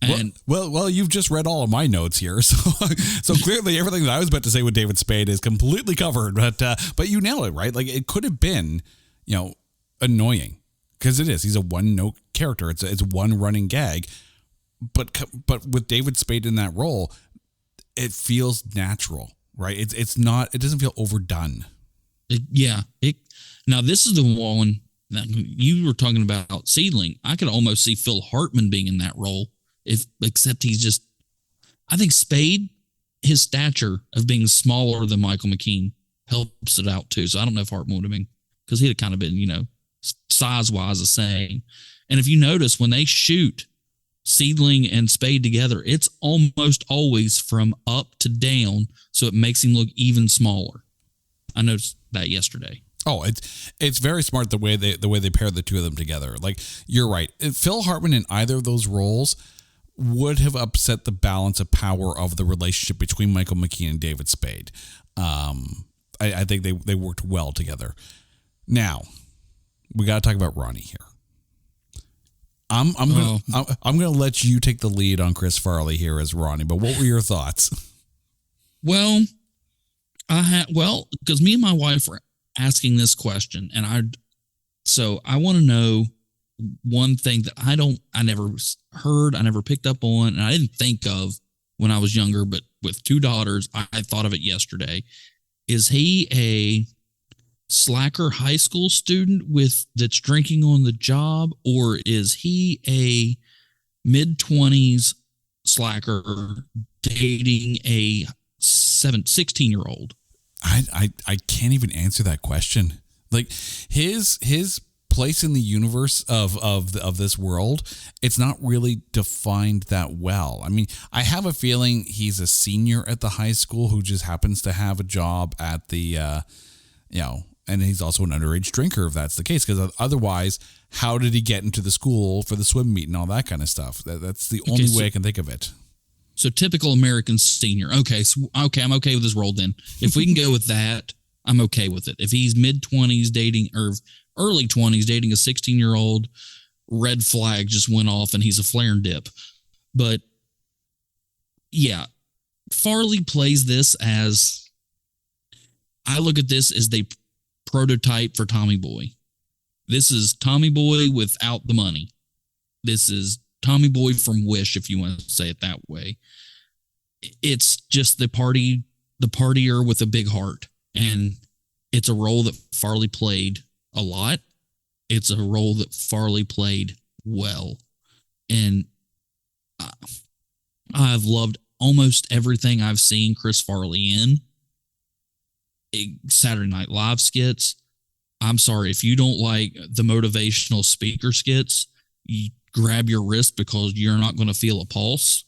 And well, you've just read all of my notes here, so clearly everything that I was about to say with David Spade is completely covered. But you nailed it, right? Like it could have been, annoying, because it is. He's a one-note character. It's one running gag, but with David Spade in that role, it feels natural, right? It's not. It doesn't feel overdone. Now this is the one that you were talking about, Seedling. I could almost see Phil Hartman being in that role. Except he's just, I think Spade, his stature of being smaller than Michael McKean helps it out too. So I don't know if Hartman would have been, because he'd have kind of been, size-wise the same. And if you notice, when they shoot Seedling and Spade together, it's almost always from up to down, so it makes him look even smaller. I noticed that yesterday. Oh, it's very smart the way they pair the two of them together. Like, you're right. Phil Hartman in either of those roles would have upset the balance of power of the relationship between Michael McKean and David Spade. I think they worked well together. Now, we got to talk about Ronnie here. I'm gonna let you take the lead on Chris Farley here as Ronnie. But what were your thoughts? Well, because me and my wife were asking this question, and I want to know one thing that I never heard, I never picked up on, and I didn't think of when I was younger, but with two daughters, I thought of it yesterday. Is he a slacker high school student that's drinking on the job, or is he a mid-20s slacker dating a 16-year-old? I can't even answer that question. Like his place in the universe of this world, it's not really defined that well. I mean, I have a feeling he's a senior at the high school who just happens to have a job at the, and he's also an underage drinker if that's the case. Because otherwise, how did he get into the school for the swim meet and all that kind of stuff? That's the only way I can think of it. So typical American senior. Okay, I'm okay with his role then. If we can go with that, I'm okay with it. If he's mid-20s dating or early 20s dating a 16-year-old, red flag just went off and he's a flare and dip. But yeah, Farley plays this as, I look at this as the prototype for Tommy Boy. This is Tommy Boy without the money. This is Tommy Boy from Wish, if you want to say it that way. It's just the partier with a big heart. And it's a role that Farley played a lot. It's a role that Farley played well. And I've loved almost everything I've seen Chris Farley in. Saturday Night Live skits. I'm sorry, if you don't like the motivational speaker skits, you grab your wrist because you're not going to feel a pulse.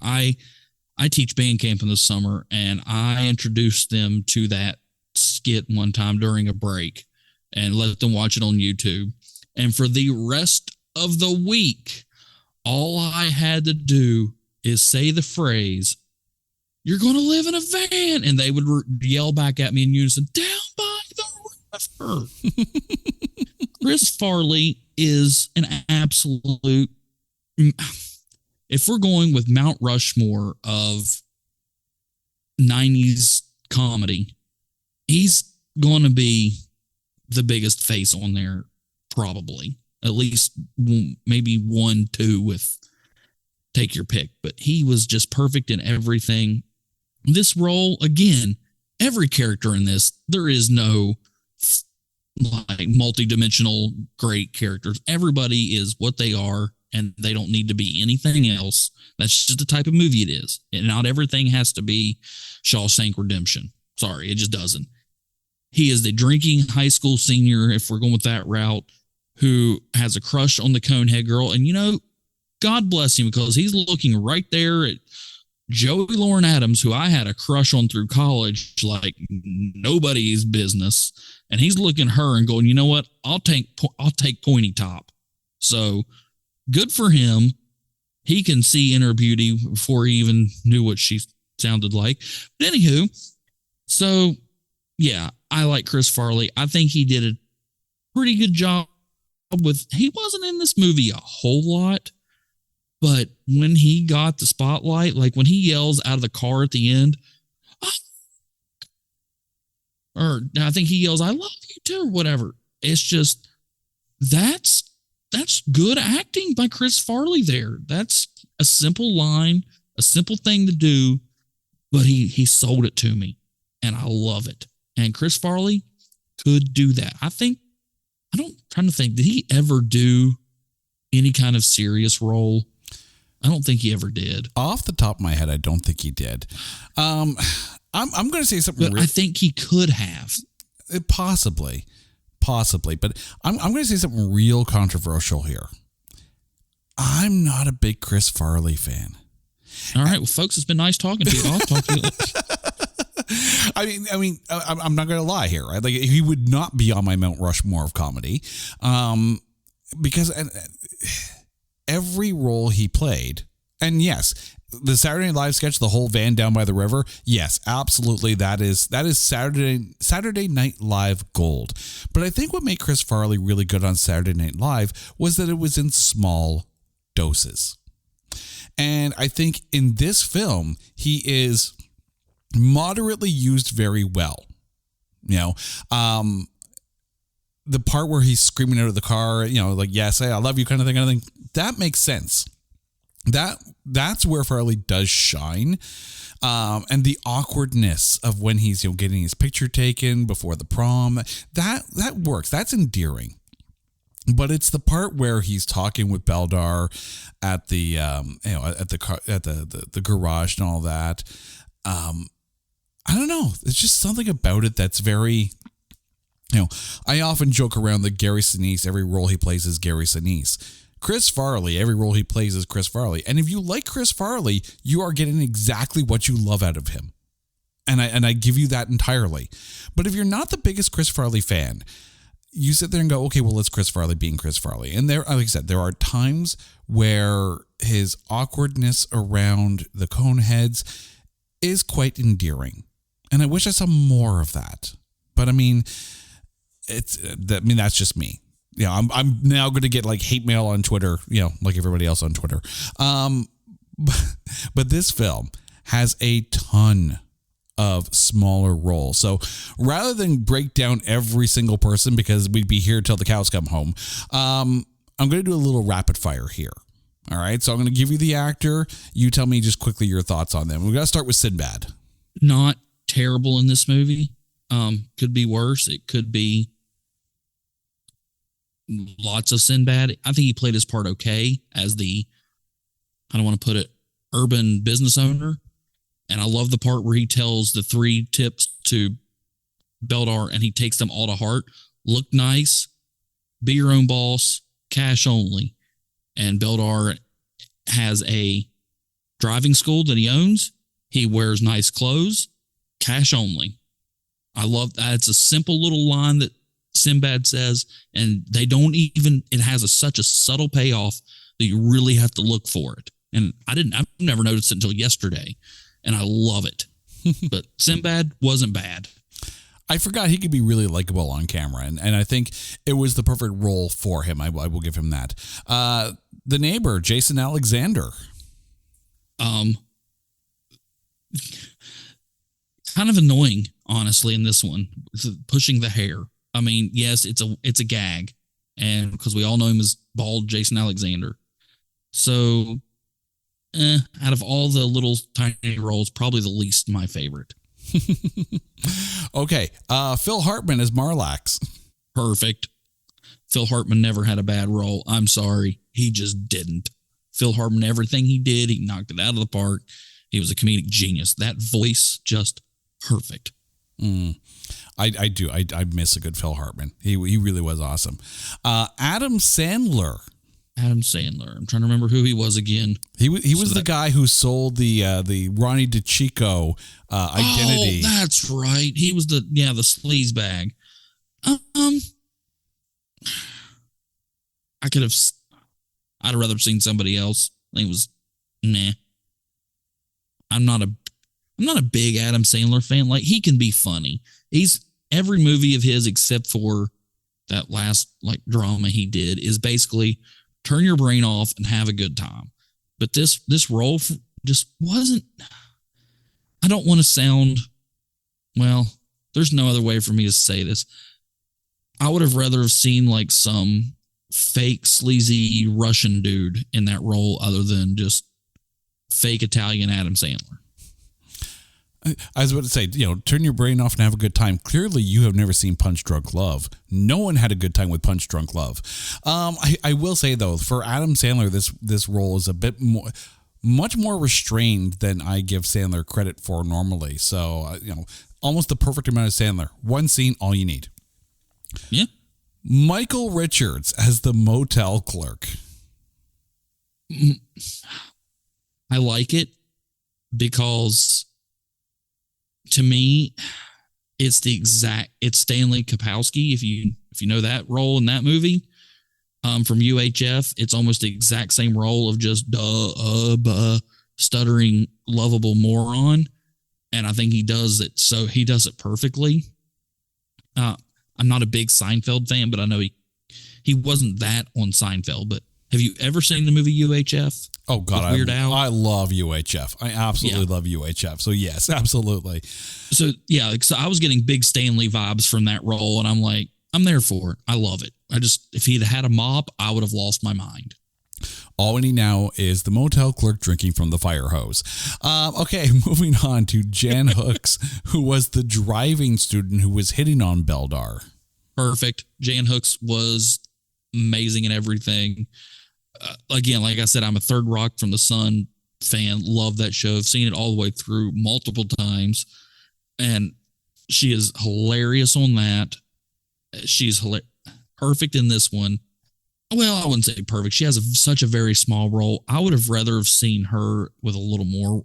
I teach band camp in the summer, and I introduced them to that skit one time during a break and let them watch it on YouTube. And for the rest of the week, All I had to do is say the phrase, "You're going to live in a van," and they would yell back at me in unison, "Down by the river." Chris Farley is an absolute. If we're going with Mount Rushmore of 90s comedy, he's going to be the biggest face on there, probably. At least maybe 1, 2 with take your pick. But he was just perfect in everything. This role, again, every character in this, there is no like multi-dimensional great characters. Everybody is what they are, and they don't need to be anything else. That's just the type of movie it is. And not everything has to be Shawshank Redemption. Sorry, it just doesn't. He is the drinking high school senior, if we're going with that route, who has a crush on the Conehead girl. And, you know, God bless him, because he's looking right there at Joey Lauren Adams, who I had a crush on through college, like nobody's business. And he's looking at her and going, you know what? I'll take Pointy Top. So good for him. He can see inner beauty before he even knew what she sounded like. But anywho, so yeah, I like Chris Farley. I think he did a pretty good job with, he wasn't in this movie a whole lot, but when he got the spotlight, like when he yells out of the car at the end, or I think he yells, "I love you too," or whatever. It's just, that's good acting by Chris Farley there. That's a simple line, a simple thing to do, but he sold it to me, and I love it. And Chris Farley could do that. Trying to think, did he ever do any kind of serious role? I don't think he ever did. Off the top of my head, I don't think he did. I'm going to say something. But I think he could have. Possibly. But I'm going to say something real controversial here. I'm not a big Chris Farley fan. All right, well, folks, it's been nice talking to you. I'll talk to you. I'm not going to lie here, right? Like, he would not be on my Mount Rushmore of comedy, because every role he played, and yes, the Saturday Night Live sketch, the whole van down by the river, yes, absolutely, that is Saturday Night Live gold. But I think what made Chris Farley really good on Saturday Night Live was that it was in small doses. And I think in this film, he is moderately used very well. You know, the part where he's screaming out of the car, you know, like, "Yes, I love you," kind of thing, that makes sense. That's where Farley does shine. And the awkwardness of when he's, you know, getting his picture taken before the prom, that works. That's endearing. But it's the part where he's talking with Beldar at the at the garage and all that. I don't know. It's just something about it that's very, you know, I often joke around that Gary Sinise, every role he plays is Gary Sinise. Chris Farley, every role he plays is Chris Farley. And if you like Chris Farley, you are getting exactly what you love out of him. And I give you that entirely. But if you're not the biggest Chris Farley fan, you sit there and go, okay, well, it's Chris Farley being Chris Farley. And there, like I said, there are times where his awkwardness around the Coneheads is quite endearing. And I wish I saw more of that. But I mean, that's just me. You know, I'm now going to get like hate mail on Twitter, you know, like everybody else on Twitter. But this film has a ton of smaller roles. So rather than break down every single person, because we'd be here till the cows come home, I'm going to do a little rapid fire here. All right. So I'm going to give you the actor. You tell me just quickly your thoughts on them. We've got to start with Sinbad. Not terrible in this movie. Could be worse. It could be lots of Sinbad. I think he played his part okay as the, I don't want to put it, urban business owner. And I love the part where he tells the 3 tips to Beldar and he takes them all to heart. Look nice, be your own boss, cash only. And Beldar has a driving school that he owns. He wears nice clothes, cash only. I love that. It's a simple little line that Sinbad says, and they don't even. It has such a subtle payoff that you really have to look for it. And I've never noticed it until yesterday, and I love it. But Sinbad wasn't bad. I forgot he could be really likable on camera, and I think it was the perfect role for him. I will give him that. The neighbor, Jason Alexander. Kind of annoying, honestly, in this one, pushing the hair. I mean, yes, it's a gag, and because we all know him as bald Jason Alexander. So, out of all the little tiny roles, probably the least my favorite. Okay, Phil Hartman as Marlax. Perfect. Phil Hartman never had a bad role. I'm sorry, he just didn't. Phil Hartman, everything he did, he knocked it out of the park. He was a comedic genius. That voice, just perfect. I do. I miss a good Phil Hartman. He really was awesome. Adam Sandler. Adam Sandler. I'm trying to remember who he was again. He was the guy who sold the Ronnie DiCicco identity. Oh, that's right. He was the sleaze bag. I'd have rather seen somebody else. I think it was nah. I'm not a big Adam Sandler fan. Like, he can be funny. He's every movie of his except for that last drama he did is basically turn your brain off and have a good time. But this role just wasn't. I don't want to sound, well, there's no other way for me to say this. I would have rather have seen some fake sleazy Russian dude in that role other than just fake Italian Adam Sandler. I was about to say, turn your brain off and have a good time. Clearly, you have never seen Punch Drunk Love. No one had a good time with Punch Drunk Love. I will say, though, for Adam Sandler, this role is a bit much more restrained than I give Sandler credit for normally. So, almost the perfect amount of Sandler. One scene, all you need. Yeah. Michael Richards as the motel clerk. I like it because, to me, it's Stanley Kapowski. If you know that role in that movie, from UHF, it's almost the exact same role of just stuttering lovable moron, and I think he does it. So he does it perfectly. I'm not a big Seinfeld fan, but I know he wasn't that on Seinfeld. But have you ever seen the movie UHF? Oh God, Weird Al? I love UHF. I absolutely love UHF. So yes, absolutely. So yeah, so I was getting big Stanley vibes from that role, and I'm like, I'm there for it. I love it. If he'd had a mop, I would have lost my mind. All we need now is the motel clerk drinking from the fire hose. Okay, moving on to Jan Hooks, who was the driving student who was hitting on Beldar. Perfect. Jan Hooks was amazing in everything. Again, like I said, I'm a Third Rock from the Sun fan. Love that show. I've seen it all the way through multiple times. And she is hilarious on that. She's perfect in this one. Well, I wouldn't say perfect. She has such a very small role. I would have rather have seen her with a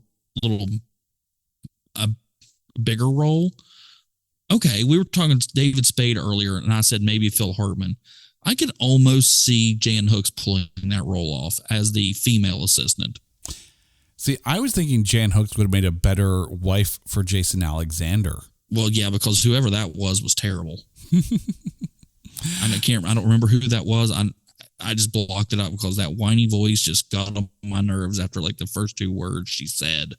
bigger role. Okay, we were talking to David Spade earlier, and I said maybe Phil Hartman. I could almost see Jan Hooks pulling that role off as the female assistant. See, I was thinking Jan Hooks would have made a better wife for Jason Alexander. Well, yeah, because whoever that was terrible. I don't remember who that was. I just blocked it out because that whiny voice just got on my nerves after the first two words she said.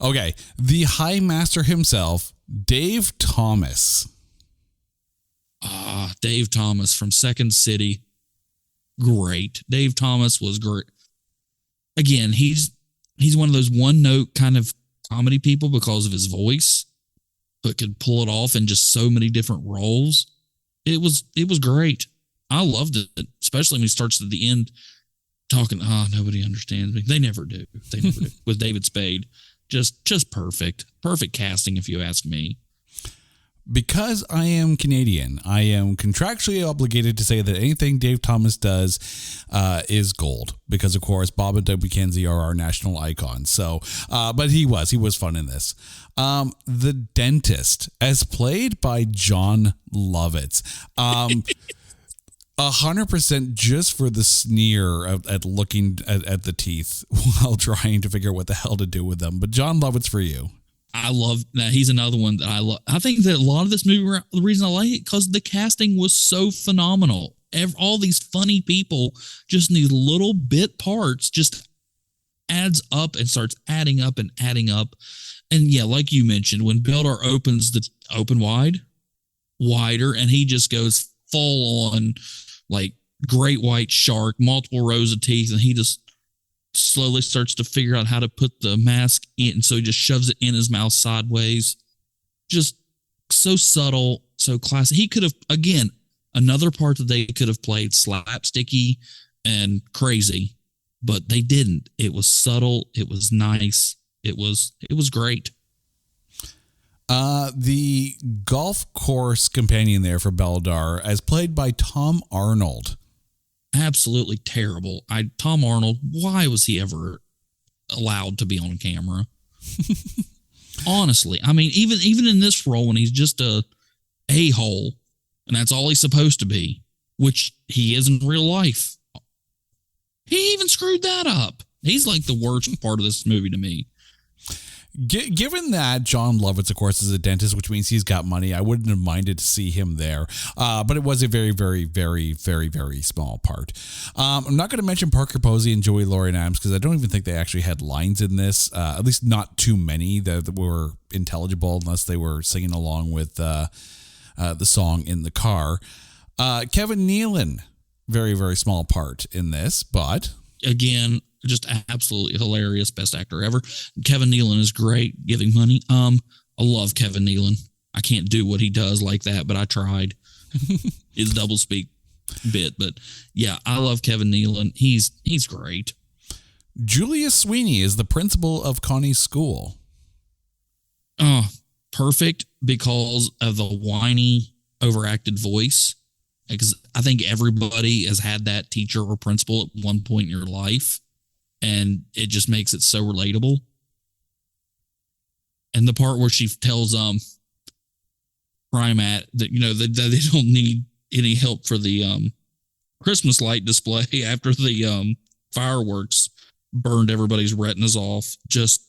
Okay, the High Master himself, Dave Thomas. Dave Thomas from Second City. Great. Dave Thomas was great. Again, he's one of those one-note kind of comedy people because of his voice, but could pull it off in just so many different roles. It was great. I loved it, especially when he starts at the end talking, nobody understands me. They never do. With David Spade. Just perfect. Perfect casting, if you ask me. Because I am Canadian, I am contractually obligated to say that anything Dave Thomas does is gold. Because, of course, Bob and Doug McKenzie are our national icons. So, but he was fun in this. The Dentist, as played by John Lovitz. 100% just for the sneer at looking at the teeth while trying to figure out what the hell to do with them. But John Lovitz for you. I love that. He's another one that I love. I think that a lot of this movie, the reason I like it, because the casting was so phenomenal. All these funny people, just in these little bit parts, just adds up and starts adding up and adding up. And yeah, like you mentioned, when Beldar opens the open wider, and he just goes full on like great white shark, multiple rows of teeth, and he just slowly starts to figure out how to put the mask in, and so he just shoves it in his mouth sideways. Just so subtle, so classic. He could have, again, another part that they could have played slapsticky and crazy, but they didn't. It was subtle. It was nice. It was great. The golf course companion there for Beldar, as played by Tom Arnold. Absolutely terrible. Tom Arnold, why was he ever allowed to be on camera? Honestly, I mean, even in this role, when he's just a-hole, and that's all he's supposed to be, which he is in real life, he even screwed that up. He's like the worst part of this movie to me. Given that John Lovitz, of course, is a dentist, which means he's got money, I wouldn't have minded to see him there. But it was a very, very, very, very, very small part. I'm not going to mention Parker Posey and Joey Lauren Adams because I don't even think they actually had lines in this, at least not too many that were intelligible unless they were singing along with the song in the car. Kevin Nealon, very, very small part in this, but... Again, just absolutely hilarious, best actor ever. Kevin Nealon is great, giving money. I love Kevin Nealon. I can't do what he does like that, but I tried. His double speak bit, but yeah, I love Kevin Nealon. He's great. Julius Sweeney is the principal of Connie's school. Oh, perfect because of the whiny, overacted voice. Because I think everybody has had that teacher or principal at one point in your life, and it just makes it so relatable. And the part where she tells Primat that that they don't need any help for the Christmas light display after the fireworks burned everybody's retinas off. Just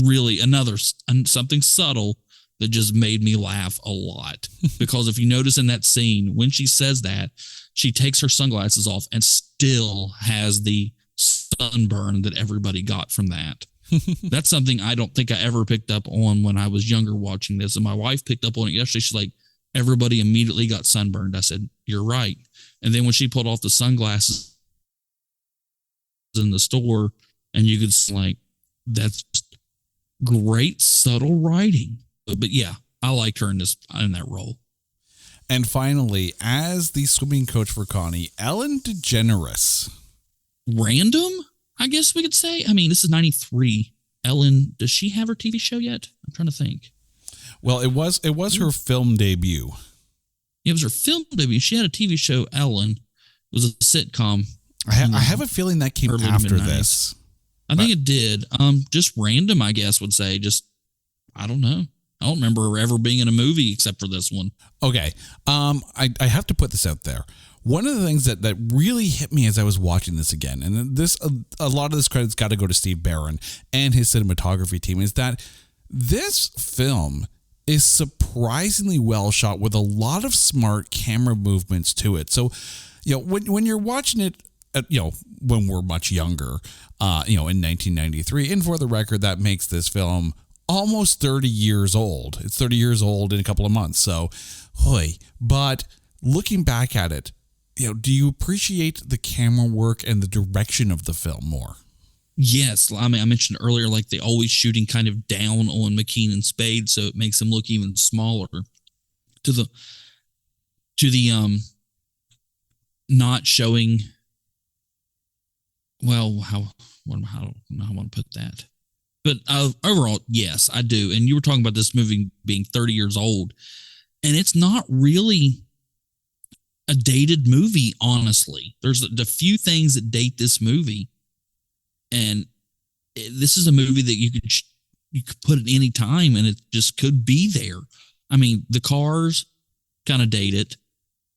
really something subtle that just made me laugh a lot. Because if you notice in that scene, when she says that, she takes her sunglasses off and still has the sunburn that everybody got from that. That's something I don't think I ever picked up on when I was younger watching this. And my wife picked up on it yesterday. She's like, everybody immediately got sunburned. I said, you're right. And then when she pulled off the sunglasses in the store, and you could see, like, that's just great subtle writing. But yeah, I liked her in that role. And finally, as the swimming coach for Connie, Ellen DeGeneres. Random, I guess we could say. I mean, this is 93. Ellen, does she have her TV show yet? I'm trying to think. Well, it was her film debut. It was her film debut. She had a TV show, Ellen. It was a sitcom. I have a feeling that came after this. I think it did. Just random, I guess, would say. Just, I don't know. I don't remember her ever being in a movie except for this one. Okay. I have to put this out there. One of the things that really hit me as I was watching this again, and this a lot of this credit's got to go to Steve Barron and his cinematography team, is that this film is surprisingly well shot with a lot of smart camera movements to it. So, when you're watching it, when we're much younger, in 1993, and for the record, that makes this film almost 30 years old. It's 30 years old in a couple of months. So, but looking back at it, do you appreciate the camera work and the direction of the film more? Yes. I mean, I mentioned earlier, like, they always shooting kind of down on McKean and Spade, so it makes him look even smaller. To the not showing, well, how I want to put that. But overall, yes, I do. And you were talking about this movie being 30 years old, and it's not really a dated movie, honestly. There's a few things that date this movie, and this is a movie that you could put at any time, and it just could be there. I mean, the cars kind of date it.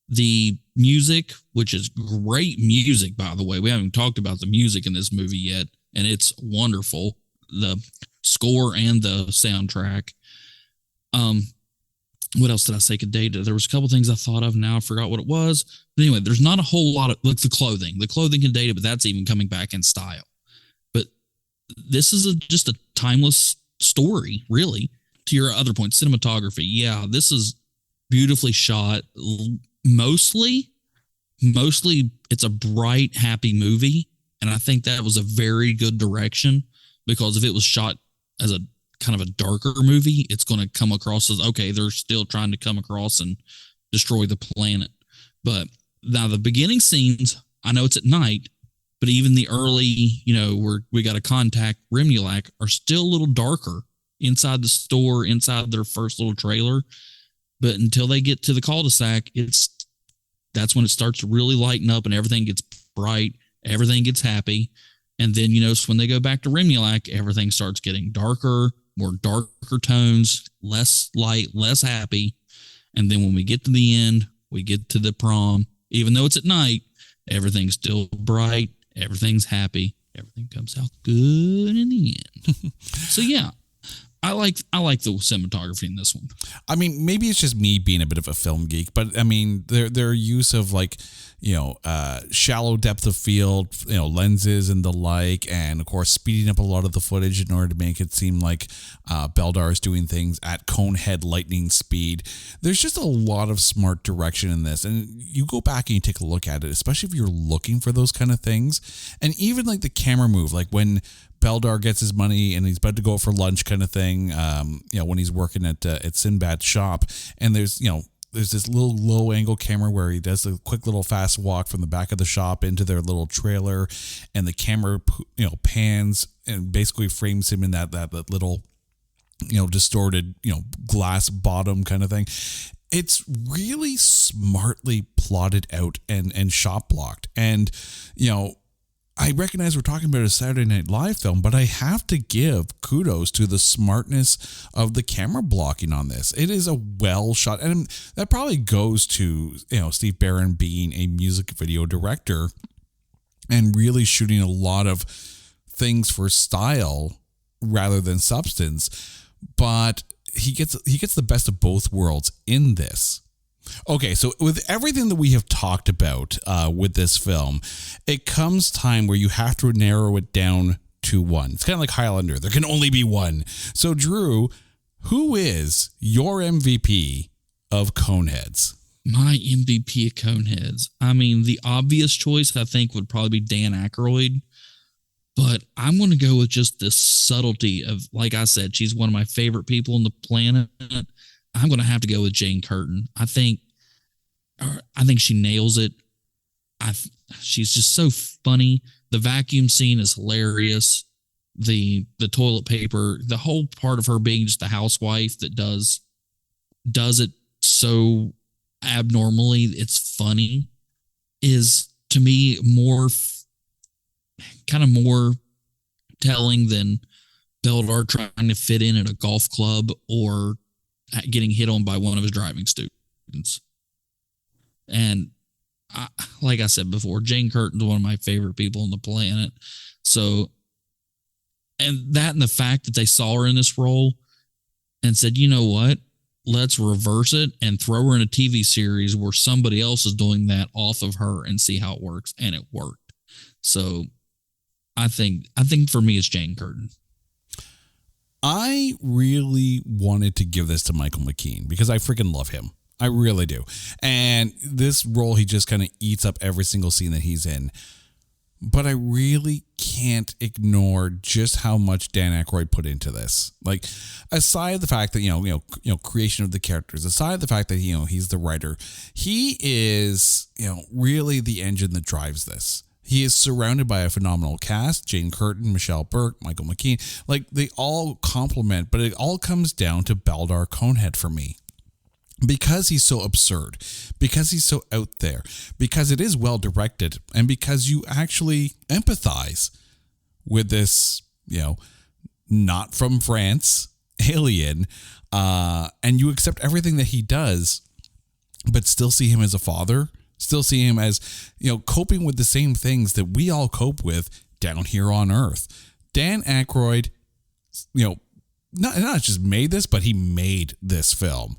The music, which is great music, by the way. We haven't talked about the music in this movie yet, and it's wonderful. The score and the soundtrack. What else did I say could date it? There was a couple things I thought of. Now I forgot what it was. But anyway, there's not a whole lot of like the clothing. The clothing can date it, but that's even coming back in style. But this is just a timeless story, really. To your other point, cinematography. Yeah, this is beautifully shot. Mostly, it's a bright, happy movie. And I think that was a very good direction, because if it was shot as a kind of a darker movie, it's going to come across as, okay, they're still trying to come across and destroy the planet. But now the beginning scenes, I know it's at night, but even the early, where we got to contact Remulak, are still a little darker inside the store, inside their first little trailer. But until they get to the cul-de-sac, that's when it starts to really lighten up and everything gets bright, everything gets happy. And then, so when they go back to Remulak, everything starts getting darker, more darker tones, less light, less happy. And then when we get to the end, we get to the prom. Even though it's at night, everything's still bright, everything's happy, everything comes out good in the end. So yeah, I like the cinematography in this one. I mean, maybe it's just me being a bit of a film geek, but I mean, their use of shallow depth of field, lenses and the like, and of course speeding up a lot of the footage in order to make it seem like Beldar is doing things at Conehead lightning speed. There's just a lot of smart direction in this, and you go back and you take a look at it, especially if you're looking for those kind of things, and even like the camera move, like when Beldar gets his money and he's about to go for lunch kind of thing, when he's working at Sinbad's shop, and there's this little low angle camera where he does a quick little fast walk from the back of the shop into their little trailer, and the camera pans and basically frames him in that little distorted glass bottom kind of thing. It's really smartly plotted out and shot blocked, and I recognize we're talking about a Saturday Night Live film, but I have to give kudos to the smartness of the camera blocking on this. It is a well shot, and that probably goes to Steve Barron being a music video director and really shooting a lot of things for style rather than substance. But he gets the best of both worlds in this. Okay, so with everything that we have talked about with this film, it comes time where you have to narrow it down to one. It's kind of like Highlander. There can only be one. So, Drew, who is your MVP of Coneheads? My MVP of Coneheads. I mean, the obvious choice, I think, would probably be Dan Aykroyd. But I'm going to go with just the subtlety of, like I said, she's one of my favorite people on the planet. I'm going to have to go with Jane Curtin. I think she nails it. She's just so funny. The vacuum scene is hilarious. The toilet paper, the whole part of her being just a housewife that does it so abnormally, it's funny, is to me more telling than Beldar trying to fit in at a golf club or getting hit on by one of his driving students. And like I said before, Jane Curtin's one of my favorite people on the planet. So, and the fact that they saw her in this role and said, you know what, let's reverse it and throw her in a TV series where somebody else is doing that off of her and see how it works. And it worked. So I think for me, it's Jane Curtin. I really wanted to give this to Michael McKean because I freaking love him. I really do. And this role, he just kind of eats up every single scene that he's in. But I really can't ignore just how much Dan Aykroyd put into this. Like, aside the fact that, creation of the characters, aside the fact that, he's the writer, he is, really the engine that drives this. He is surrounded by a phenomenal cast: Jane Curtin, Michelle Burke, Michael McKean. Like, they all complement, but it all comes down to Baldar Conehead for me. Because he's so absurd, because he's so out there, because it is well directed, and because you actually empathize with this, not from France alien, and you accept everything that he does, but still see him as a father, still see him as, coping with the same things that we all cope with down here on Earth. Dan Aykroyd, not just made this, but he made this film.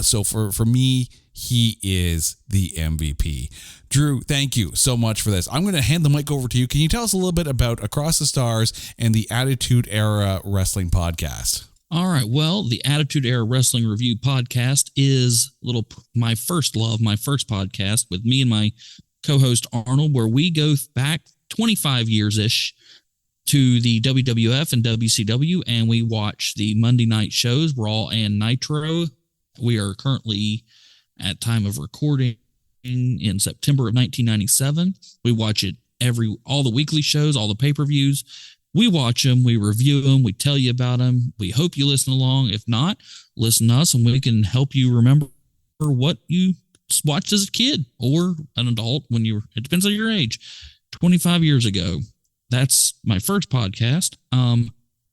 So for me, he is the MVP. Drew, thank you so much for this. I'm going to hand the mic over to you. Can you tell us a little bit about Across the Stars and the Attitude Era Wrestling Podcast? All right. Well, the Attitude Era Wrestling Review Podcast is my first love, my first podcast with me and my co-host Arnold, where we go back 25 years-ish to the WWF and WCW, and we watch the Monday night shows, Raw and Nitro. We are currently, at time of recording, in September of 1997. We watch it all the weekly shows, all the pay-per-views. We watch them, we review them, we tell you about them. We hope you listen along. If not, listen to us, and we can help you remember what you watched as a kid or an adult it depends on your age, 25 years ago. That's my first podcast,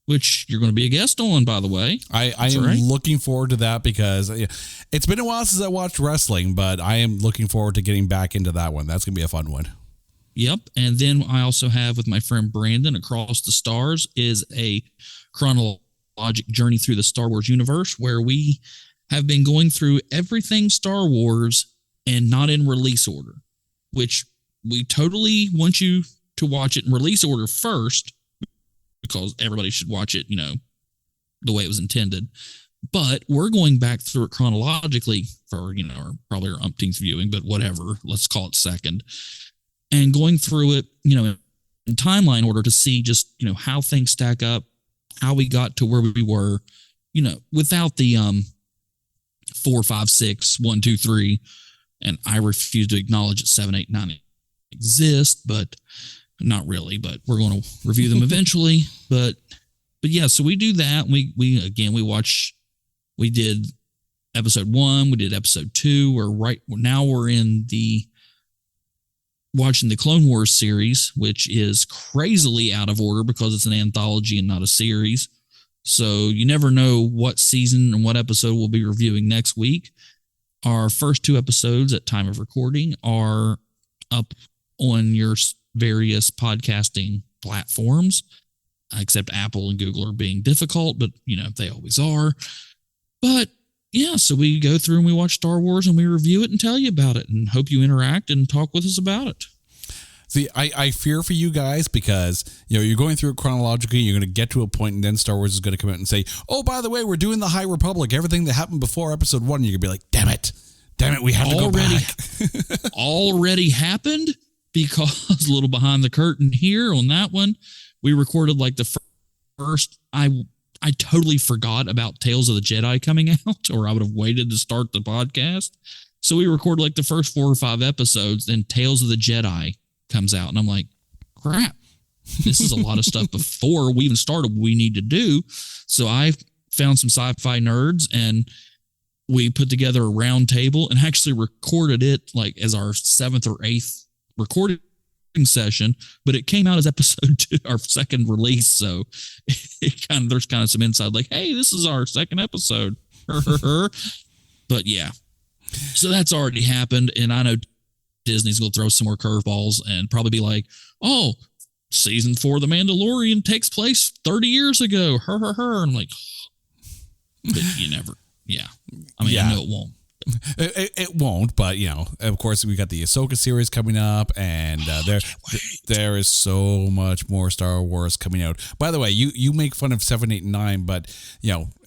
which you're going to be a guest on, by the way. I am looking forward to that because it's been a while since I watched wrestling, but I am looking forward to getting back into that one. That's going to be a fun one. Yep. And then I also have with my friend Brandon, Across the Stars is a chronologic journey through the Star Wars universe, where we have been going through everything Star Wars and not in release order, which we totally want you to watch it in release order first, because everybody should watch it, the way it was intended. But we're going back through it chronologically for, probably our umpteenth viewing, but whatever, let's call it second. And going through it, in timeline order to see just, how things stack up, how we got to where we were, without the 4, 5, 6, 1, 2, 3. And I refuse to acknowledge that 7, 8, 9 exist, but not really, but we're going to review them eventually. But yeah, so we do that. We did episode 1, we did episode 2. We're in watching the Clone Wars series, which is crazily out of order because it's an anthology and not a series. So you never know what season and what episode we'll be reviewing next week. Our first 2 episodes at time of recording are up on your various podcasting platforms, except Apple and Google are being difficult, but they always are. But yeah, so we go through and we watch Star Wars and we review it and tell you about it and hope you interact and talk with us about it. See, I fear for you guys because, you're going through it chronologically. You're going to get to a point and then Star Wars is going to come out and say, oh, by the way, we're doing the High Republic, everything that happened before episode 1. And you're going to be like, damn it, we have to go back. Already happened, because a little behind the curtain here on that one, we recorded like the first, I totally forgot about Tales of the Jedi coming out, or I would have waited to start the podcast. So we recorded like the first 4 or 5 episodes, then Tales of the Jedi comes out. And I'm like, crap, this is a lot of stuff before we even started we need to do. So I found some sci-fi nerds and we put together a round table and actually recorded it like as our 7th or 8th recording session, but it came out as episode 2, our second release. So there's kind of some inside, like, hey, this is our second episode. But yeah, so that's already happened. And I know Disney's going to throw some more curveballs and probably be like, oh, season 4 of The Mandalorian takes place 30 years ago. I'm like, but you never. Yeah. I mean, yeah. I know it won't. It won't, but of course we got the Ahsoka series coming up, and there is so much more Star Wars coming out. By the way, you make fun of 7, 8, and 9, but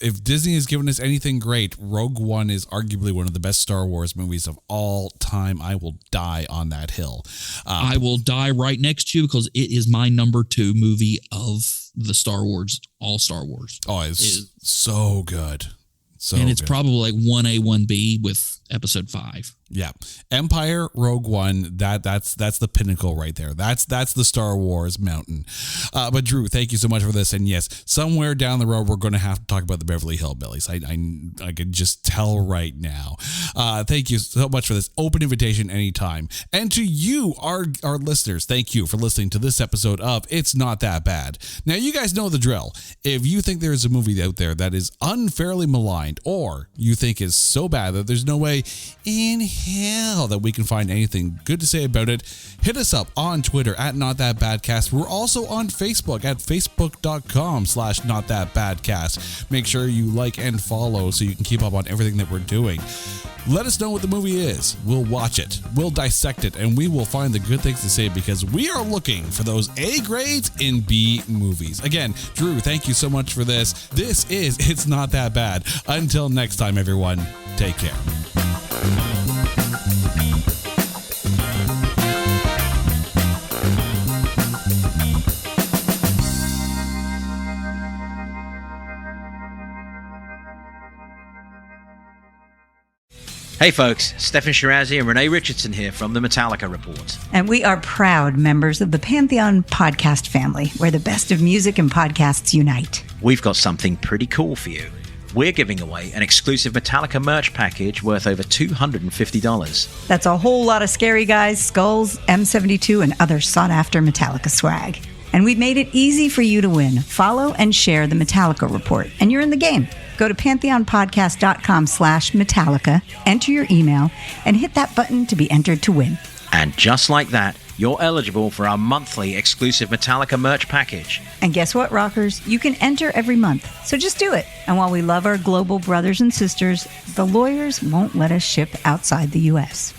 if Disney has given us anything great, Rogue One is arguably one of the best Star Wars movies of all time. I will die on that hill. I will die right next to you because it is my number 2 movie of the Star Wars, all Star Wars. Oh, it's so good. So and it's good. probably like 1A, 1B with episode 5. Yeah. Empire, Rogue One, that's the pinnacle right there. That's the Star Wars mountain. But Drew, thank you so much for this. And yes, somewhere down the road, we're going to have to talk about the Beverly Hillbillies. I can just tell right now. Thank you so much for this open invitation anytime. And to you, our listeners, thank you for listening to this episode of It's Not That Bad. Now, you guys know the drill. If you think there is a movie out there that is unfairly maligned, or you think is so bad that there's no way in hell that we can find anything good to say about it, hit us up on Twitter at NotThatBadcast. We're also on Facebook at facebook.com/NotThatBadcast. Make sure you like and follow so you can keep up on everything that we're doing. Let us know what the movie is. We'll watch it, we'll dissect it, and we will find the good things to say because we are looking for those A grades in B movies. Again, Drew, thank you so much for this. This is It's Not That Bad. Until next time, everyone, take care. Hey folks, Stefan Shirazi and Renee Richardson here from the Metallica Report. And we are proud members of the Pantheon podcast family, where the best of music and podcasts unite. We've got something pretty cool for you. We're giving away an exclusive Metallica merch package worth over $250. That's a whole lot of Scary Guys, skulls, M72, and other sought-after Metallica swag. And we've made it easy for you to win. Follow and share the Metallica Report, and you're in the game. Go to pantheonpodcast.com/Metallica, enter your email, and hit that button to be entered to win. And just like that, you're eligible for our monthly exclusive Metallica merch package. And guess what, rockers? You can enter every month, so just do it. And while we love our global brothers and sisters, the lawyers won't let us ship outside the U.S.